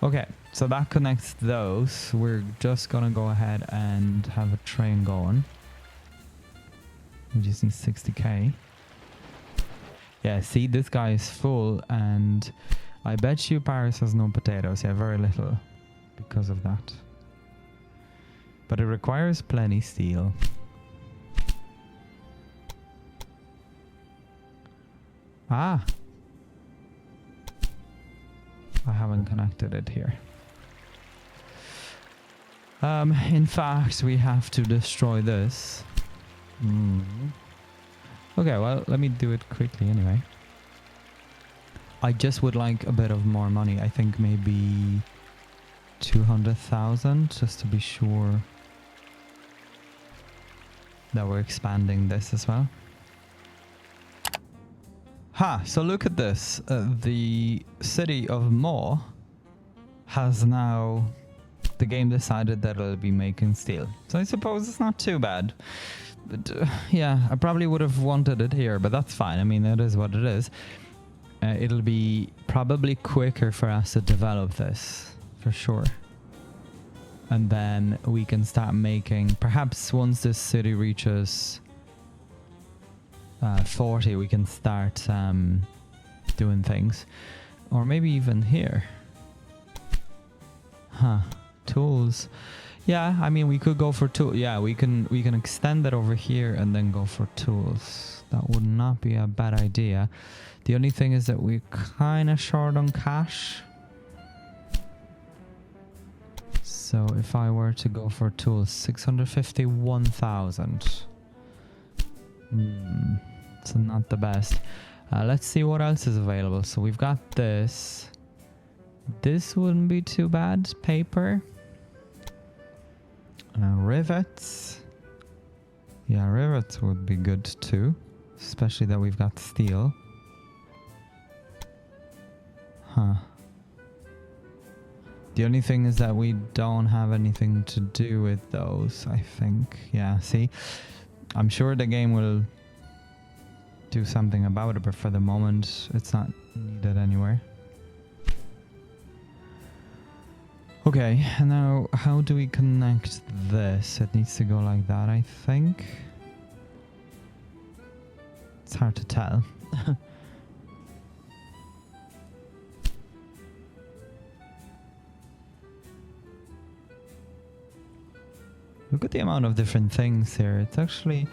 Okay, so that connects those. We're just gonna go ahead and have a train going. We just need 60k. Yeah, see, this guy is full, and I bet you Paris has no potatoes. Yeah, very little because of that. But it requires plenty steel. Ah! I haven't connected it here. In fact, we have to destroy this. Okay, well, let me do it quickly anyway. I just would like a bit of more money. I think maybe 200,000 just to be sure that we're expanding this as well. Ha! So look at this. The city of Mo has now... The game decided that it'll be making steel. So I suppose it's not too bad. But yeah, I probably would have wanted it here, but that's fine. I mean, it is what it is. It'll be probably quicker for us to develop this, for sure. And then we can start making... Perhaps once this city reaches... 40, we can start doing things, or maybe even here. Huh. Tools. Yeah, I mean, we could go for tool. Yeah, we can extend that over here and then go for tools. That would not be a bad idea. The only thing is that we're kind of short on cash. So if I were to go for tools, 651,000. So not the best. Let's see what else is available. So we've got this. This wouldn't be too bad. Paper. Rivets. Yeah, rivets would be good too. Especially that we've got steel. Huh. The only thing is that we don't have anything to do with those, I think. Yeah, see? I'm sure the game will do something about it, but for the moment, it's not needed anywhere. Okay, now how do we connect this? It needs to go like that, I think. It's hard to tell. Look at the amount of different things here. It's actually...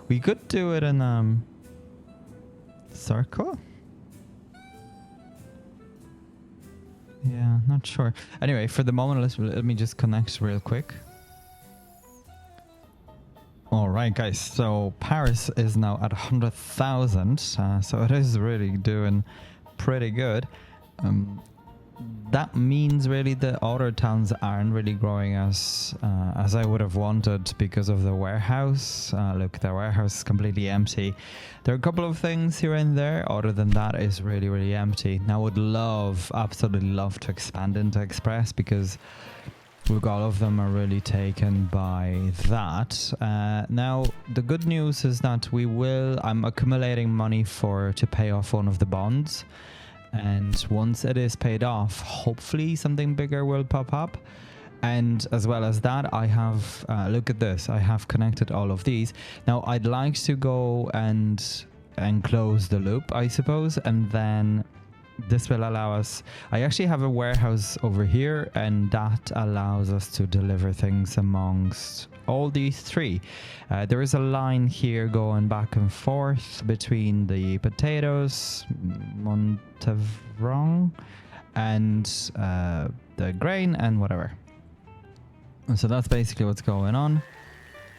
We could do it in circle? Yeah, not sure. Anyway, for the moment, let me just connect real quick. Alright guys, so Paris is now at 100,000, so it is really doing pretty good. That means really the other towns aren't really growing as I would have wanted because of the warehouse. Look, the warehouse is completely empty. There are a couple of things here and there. Other than that, it's really, really empty. Now, I would absolutely love to expand into Express because look, all of them are really taken by that. Now, the good news is that I'm accumulating money to pay off one of the bonds. And once it is paid off, hopefully something bigger will pop up. And as well as that, I have, look at this, I have connected all of these. Now, I'd like to go and close the loop, I suppose, and then this will allow us... I actually have a warehouse over here, and that allows us to deliver things amongst all these three. There is a line here going back and forth between the potatoes, Montevron, and the grain and whatever. So that's basically what's going on.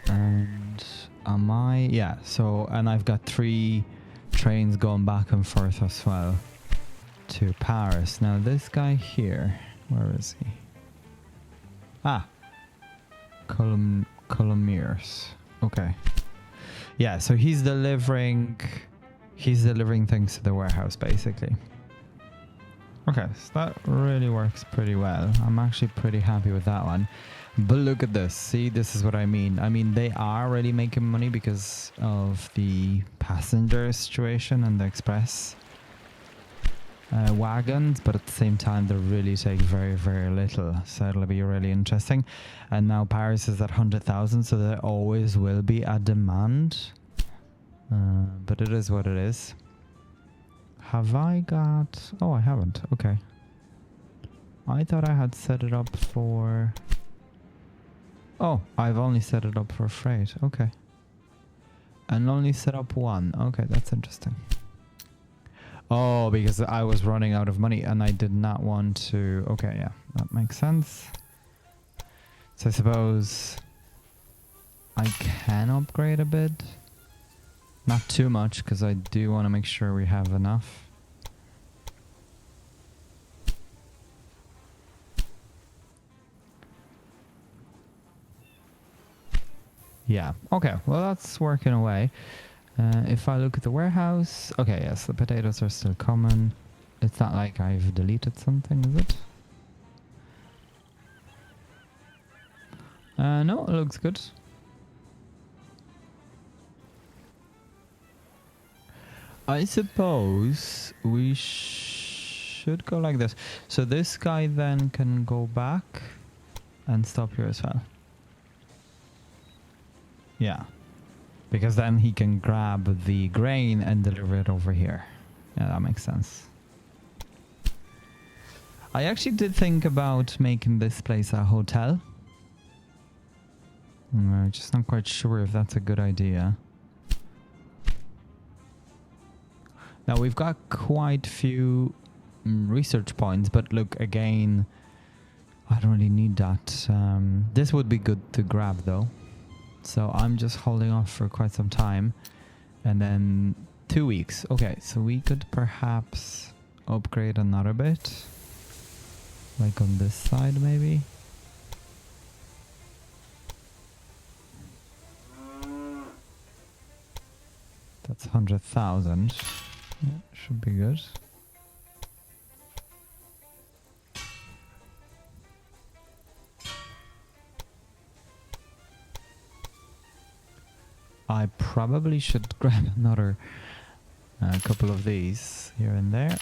And and I've got 3 trains going back and forth as well to Paris. Now this guy here, where is he? Colomiers. Okay. Yeah, so he's delivering things to the warehouse basically. Okay, so that really works pretty well. I'm actually pretty happy with that one. But look at this. See, this is what I mean. I mean, they are really making money because of the passenger situation and the express wagons, but at the same time they really take very, very little, so it'll be really interesting. And now Paris is at 100,000, so there always will be a demand, but it is what it is. Have I got... Oh, I haven't. Okay, I thought I had set it up for... Oh, I've only set it up for freight. Okay, and only set up one. Okay, that's interesting. Oh, because I was running out of money and I did not want to... Okay, yeah, that makes sense. So I suppose I can upgrade a bit. Not too much, because I do want to make sure we have enough. Yeah, okay, well that's working away. If I look at the warehouse... Okay, yes, the potatoes are still coming. It's not like I've deleted something, is it? No, it looks good. I suppose we should go like this. So this guy then can go back and stop here as well. Yeah. Because then he can grab the grain and deliver it over here. Yeah, that makes sense. I actually did think about making this place a hotel. I'm just not quite sure if that's a good idea. Now we've got quite few research points, but look, again, I don't really need that. This would be good to grab though. So I'm just holding off for quite some time. And then 2 weeks. Okay, so we could perhaps upgrade another bit. Like on this side maybe. That's 100,000. Yeah, should be good. I probably should grab another couple of these here and there.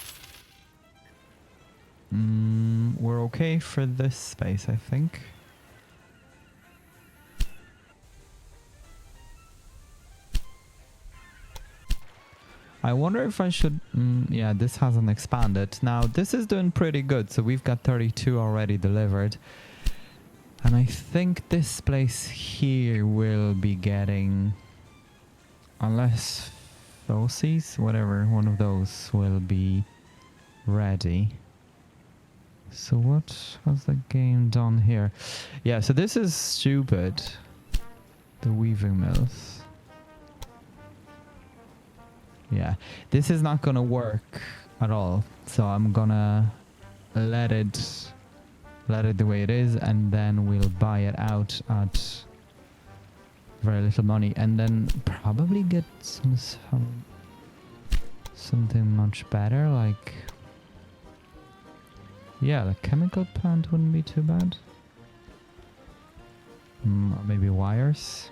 We're okay for this space, I think. I wonder if I should... yeah, this hasn't expanded. Now, this is doing pretty good. So we've got 32 already delivered. And I think this place here will be getting... Unless those, whatever, one of those will be ready. So what has the game done here? Yeah, so this is stupid. The weaving mills. Yeah, this is not gonna work at all. So I'm gonna let it the way it is, and then we'll buy it out at very little money, and then probably get something much better, like yeah, the chemical plant wouldn't be too bad. Or maybe wires.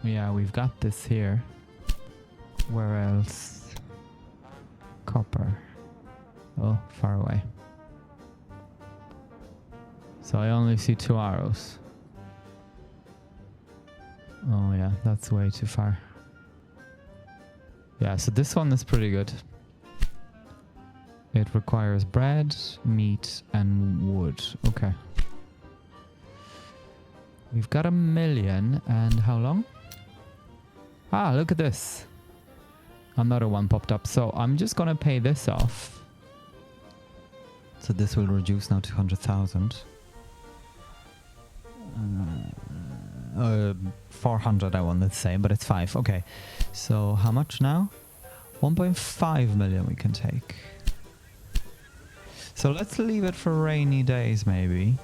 Yeah, we've got this here. Where else? Copper. Oh, far away. So I only see 2 arrows. Oh yeah, that's way too far. Yeah, so this one is pretty good. It requires bread, meat, and wood. Okay. We've got 1 million, and how long? Ah, look at this. Another one popped up. So I'm just gonna pay this off. So this will reduce now to 100,000. 400 I wanted to say, but it's 5. Okay. So how much now? 1.5 million we can take. So let's leave it for rainy days maybe.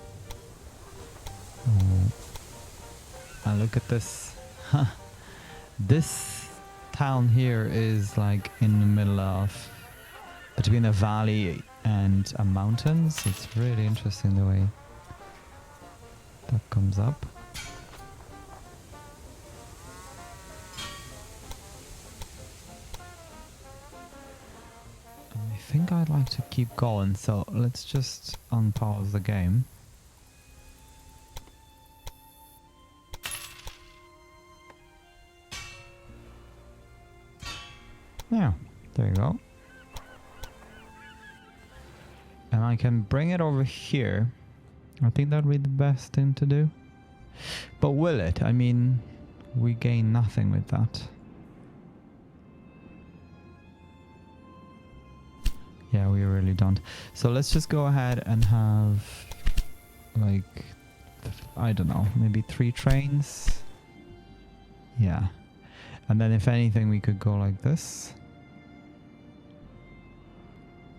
And look at this. This town here is like in the middle of between a valley and a mountain. So it's really interesting the way that comes up. I think I'd like to keep going, so let's just unpause the game. Yeah, there you go. And I can bring it over here. I think that would be the best thing to do. But will it? I mean, we gain nothing with that. Yeah, we really don't. So let's just go ahead and have, like, I don't know, maybe 3 trains. Yeah. And then if anything, we could go like this.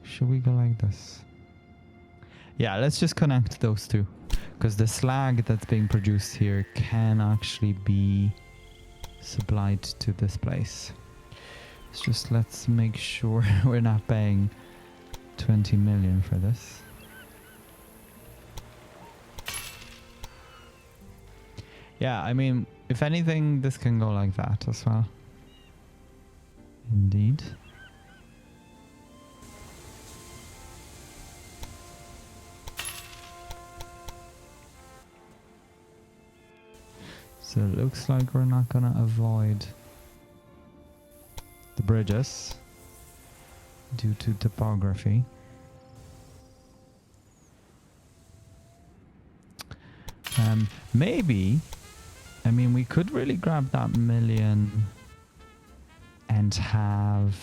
Should we go like this? Yeah, let's just connect those two. Because the slag that's being produced here can actually be supplied to this place. Let's make sure we're not paying 20 million for this. Yeah, I mean, if anything, this can go like that as well. Indeed. So it looks like we're not gonna avoid the bridges due to topography. Maybe, I mean, we could really grab that million and have,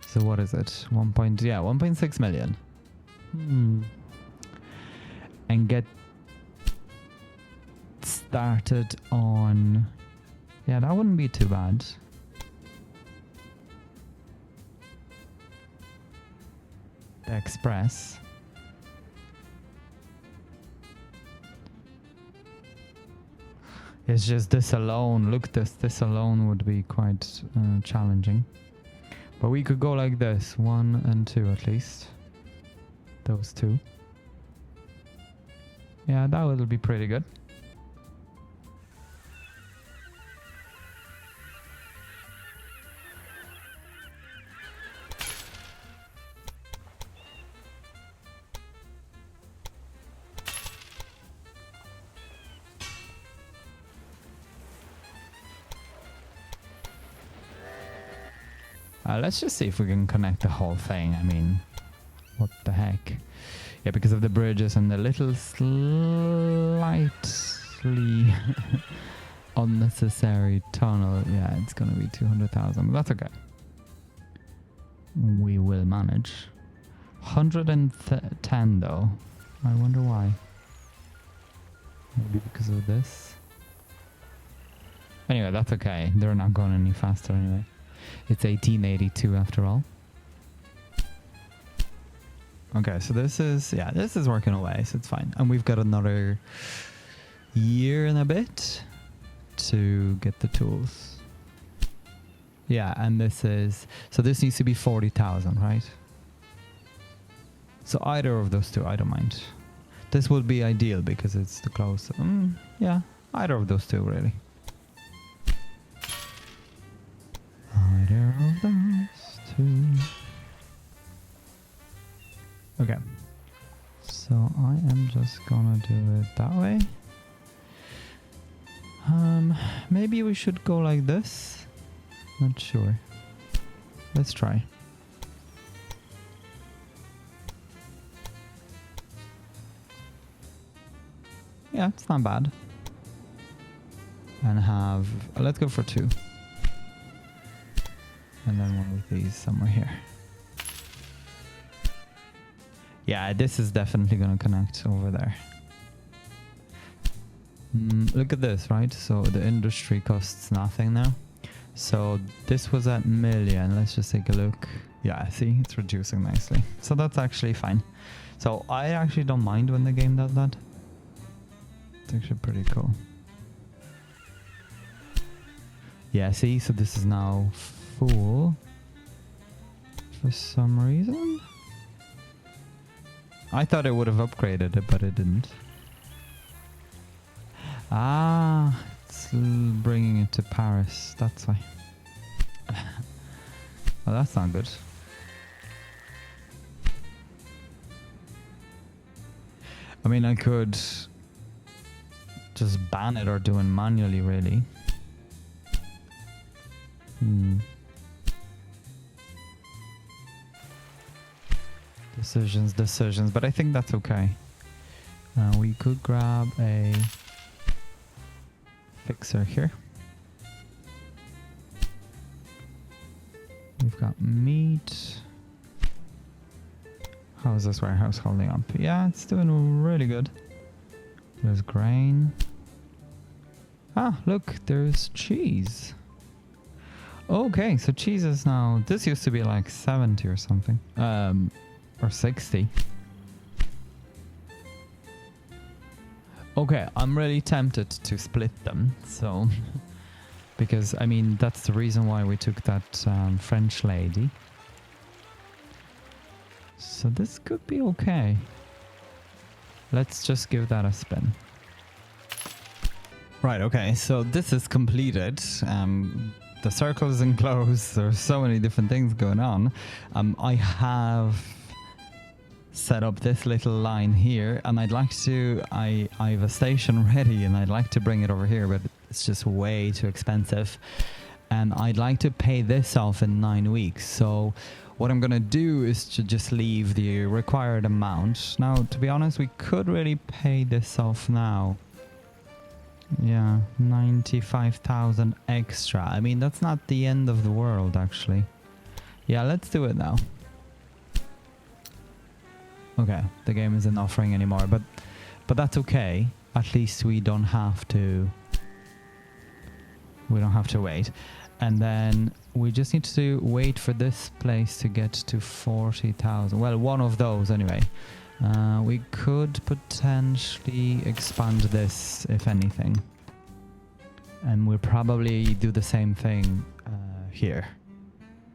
so what is it? 1.6 million. And get started on, yeah, that wouldn't be too bad. The Express. It's just this alone. Look, this alone would be quite challenging. But we could go like this, 1 and 2 at least. Those two. Yeah, that would be pretty good. Let's just see if we can connect the whole thing. I mean, what the heck? Yeah, because of the bridges and the little slightly unnecessary tunnel. Yeah, it's gonna be 200,000, but that's okay. We will manage. 110 though. I wonder why. Maybe because of this. Anyway, that's okay. They're not going any faster anyway. It's 1882 after all. Okay, so this is working away, so it's fine. And we've got another year and a bit to get the tools. Yeah, and this needs to be 40,000, right? So either of those two, I don't mind. This would be ideal because it's the close. Yeah, either of those two, really. Either of those two. Okay. So I am just gonna do it that way. Maybe we should go like this. Not sure. Let's try. Yeah, it's not bad. And have, let's go for 2. And then one with these somewhere here. Yeah, this is definitely going to connect over there. Look at this, right? So the industry costs nothing now. So this was at million. Let's just take a look. Yeah, see, it's reducing nicely. So that's actually fine. So I actually don't mind when the game does that. It's actually pretty cool. Yeah, see, so this is now full for some reason. I thought it would have upgraded it, but it didn't. Ah, it's bringing it to Paris. That's why. Well, that's not good. I mean, I could just ban it or do it manually, really. Decisions, but I think that's okay. We could grab a fixer here. We've got meat. How is this warehouse holding up? Yeah, it's doing really good. There's grain. Ah, look, there's cheese. Okay, so cheese is now, this used to be like 70 or something. Or 60. Okay, I'm really tempted to split them, so because I mean that's the reason why we took that French lady. So this could be okay. Let's just give that a spin. Right, okay, so this is completed. The circle is enclosed. There's so many different things going on. I have set up this little line here, and I'd like to, I have a station ready and I'd like to bring it over here, but it's just way too expensive. And I'd like to pay this off in 9 weeks. So what I'm gonna do is to just leave the required amount. Now, to be honest, we could really pay this off now. Yeah, 95,000 extra. I mean, that's not the end of the world, actually. Yeah, let's do it now. Okay, the game isn't offering anymore, but that's okay. At least we don't have to wait. And then we just need to wait for this place to get to 40,000. Well, one of those anyway. We could potentially expand this, if anything. And we'll probably do the same thing here.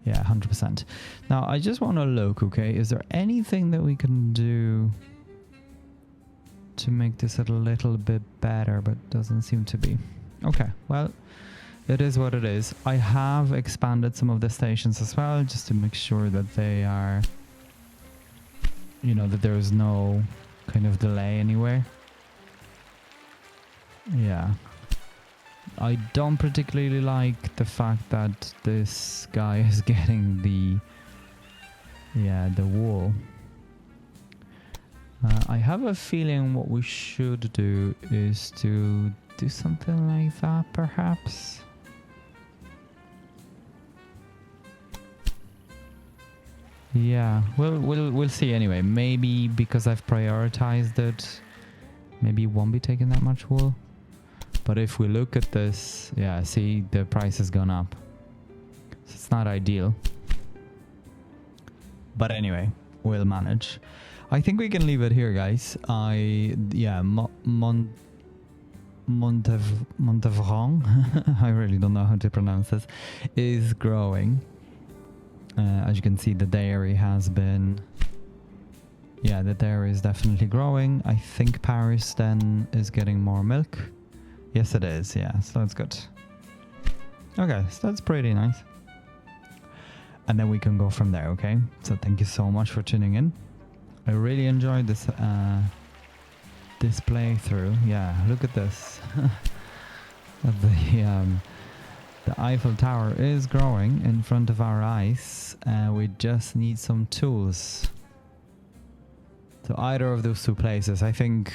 Yeah, 100%. Now, I just want to look, okay? Is there anything that we can do to make this a little bit better, but doesn't seem to be? Okay, well, it is what it is. I have expanded some of the stations as well, just to make sure that they are, you know, that there is no kind of delay anywhere. Yeah. I don't particularly like the fact that this guy is getting the wool. I have a feeling what we should do is to do something like that, perhaps. Yeah, we'll see anyway. Maybe because I've prioritized it, maybe it won't be taking that much wool. But if we look at this, yeah, see, the price has gone up. So it's not ideal. But anyway, we'll manage. I think we can leave it here, guys. Montevron. I really don't know how to pronounce this. Is growing. As you can see, the dairy has been... Yeah, the dairy is definitely growing. I think Paris then is getting more milk. Yes, it is. Yeah, so that's good. Okay, so that's pretty nice. And then we can go from there, okay? So thank you so much for tuning in. I really enjoyed this this playthrough. Yeah, look at this. The Eiffel Tower is growing in front of our eyes. We just need some tools. So either of those two places, I think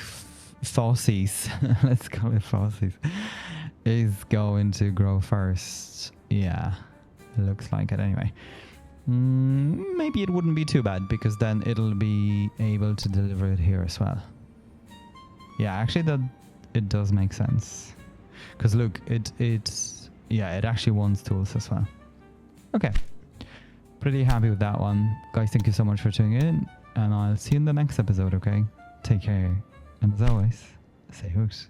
Fossies, let's call it Fossies, is going to grow first. Yeah, it looks like it anyway. Maybe it wouldn't be too bad, because then it'll be able to deliver it here as well. Yeah, actually it does make sense. Because look, it actually wants tools as well. Okay, pretty happy with that one. Guys, thank you so much for tuning in, and I'll see you in the next episode, okay? Take care, and as always, stay hooked.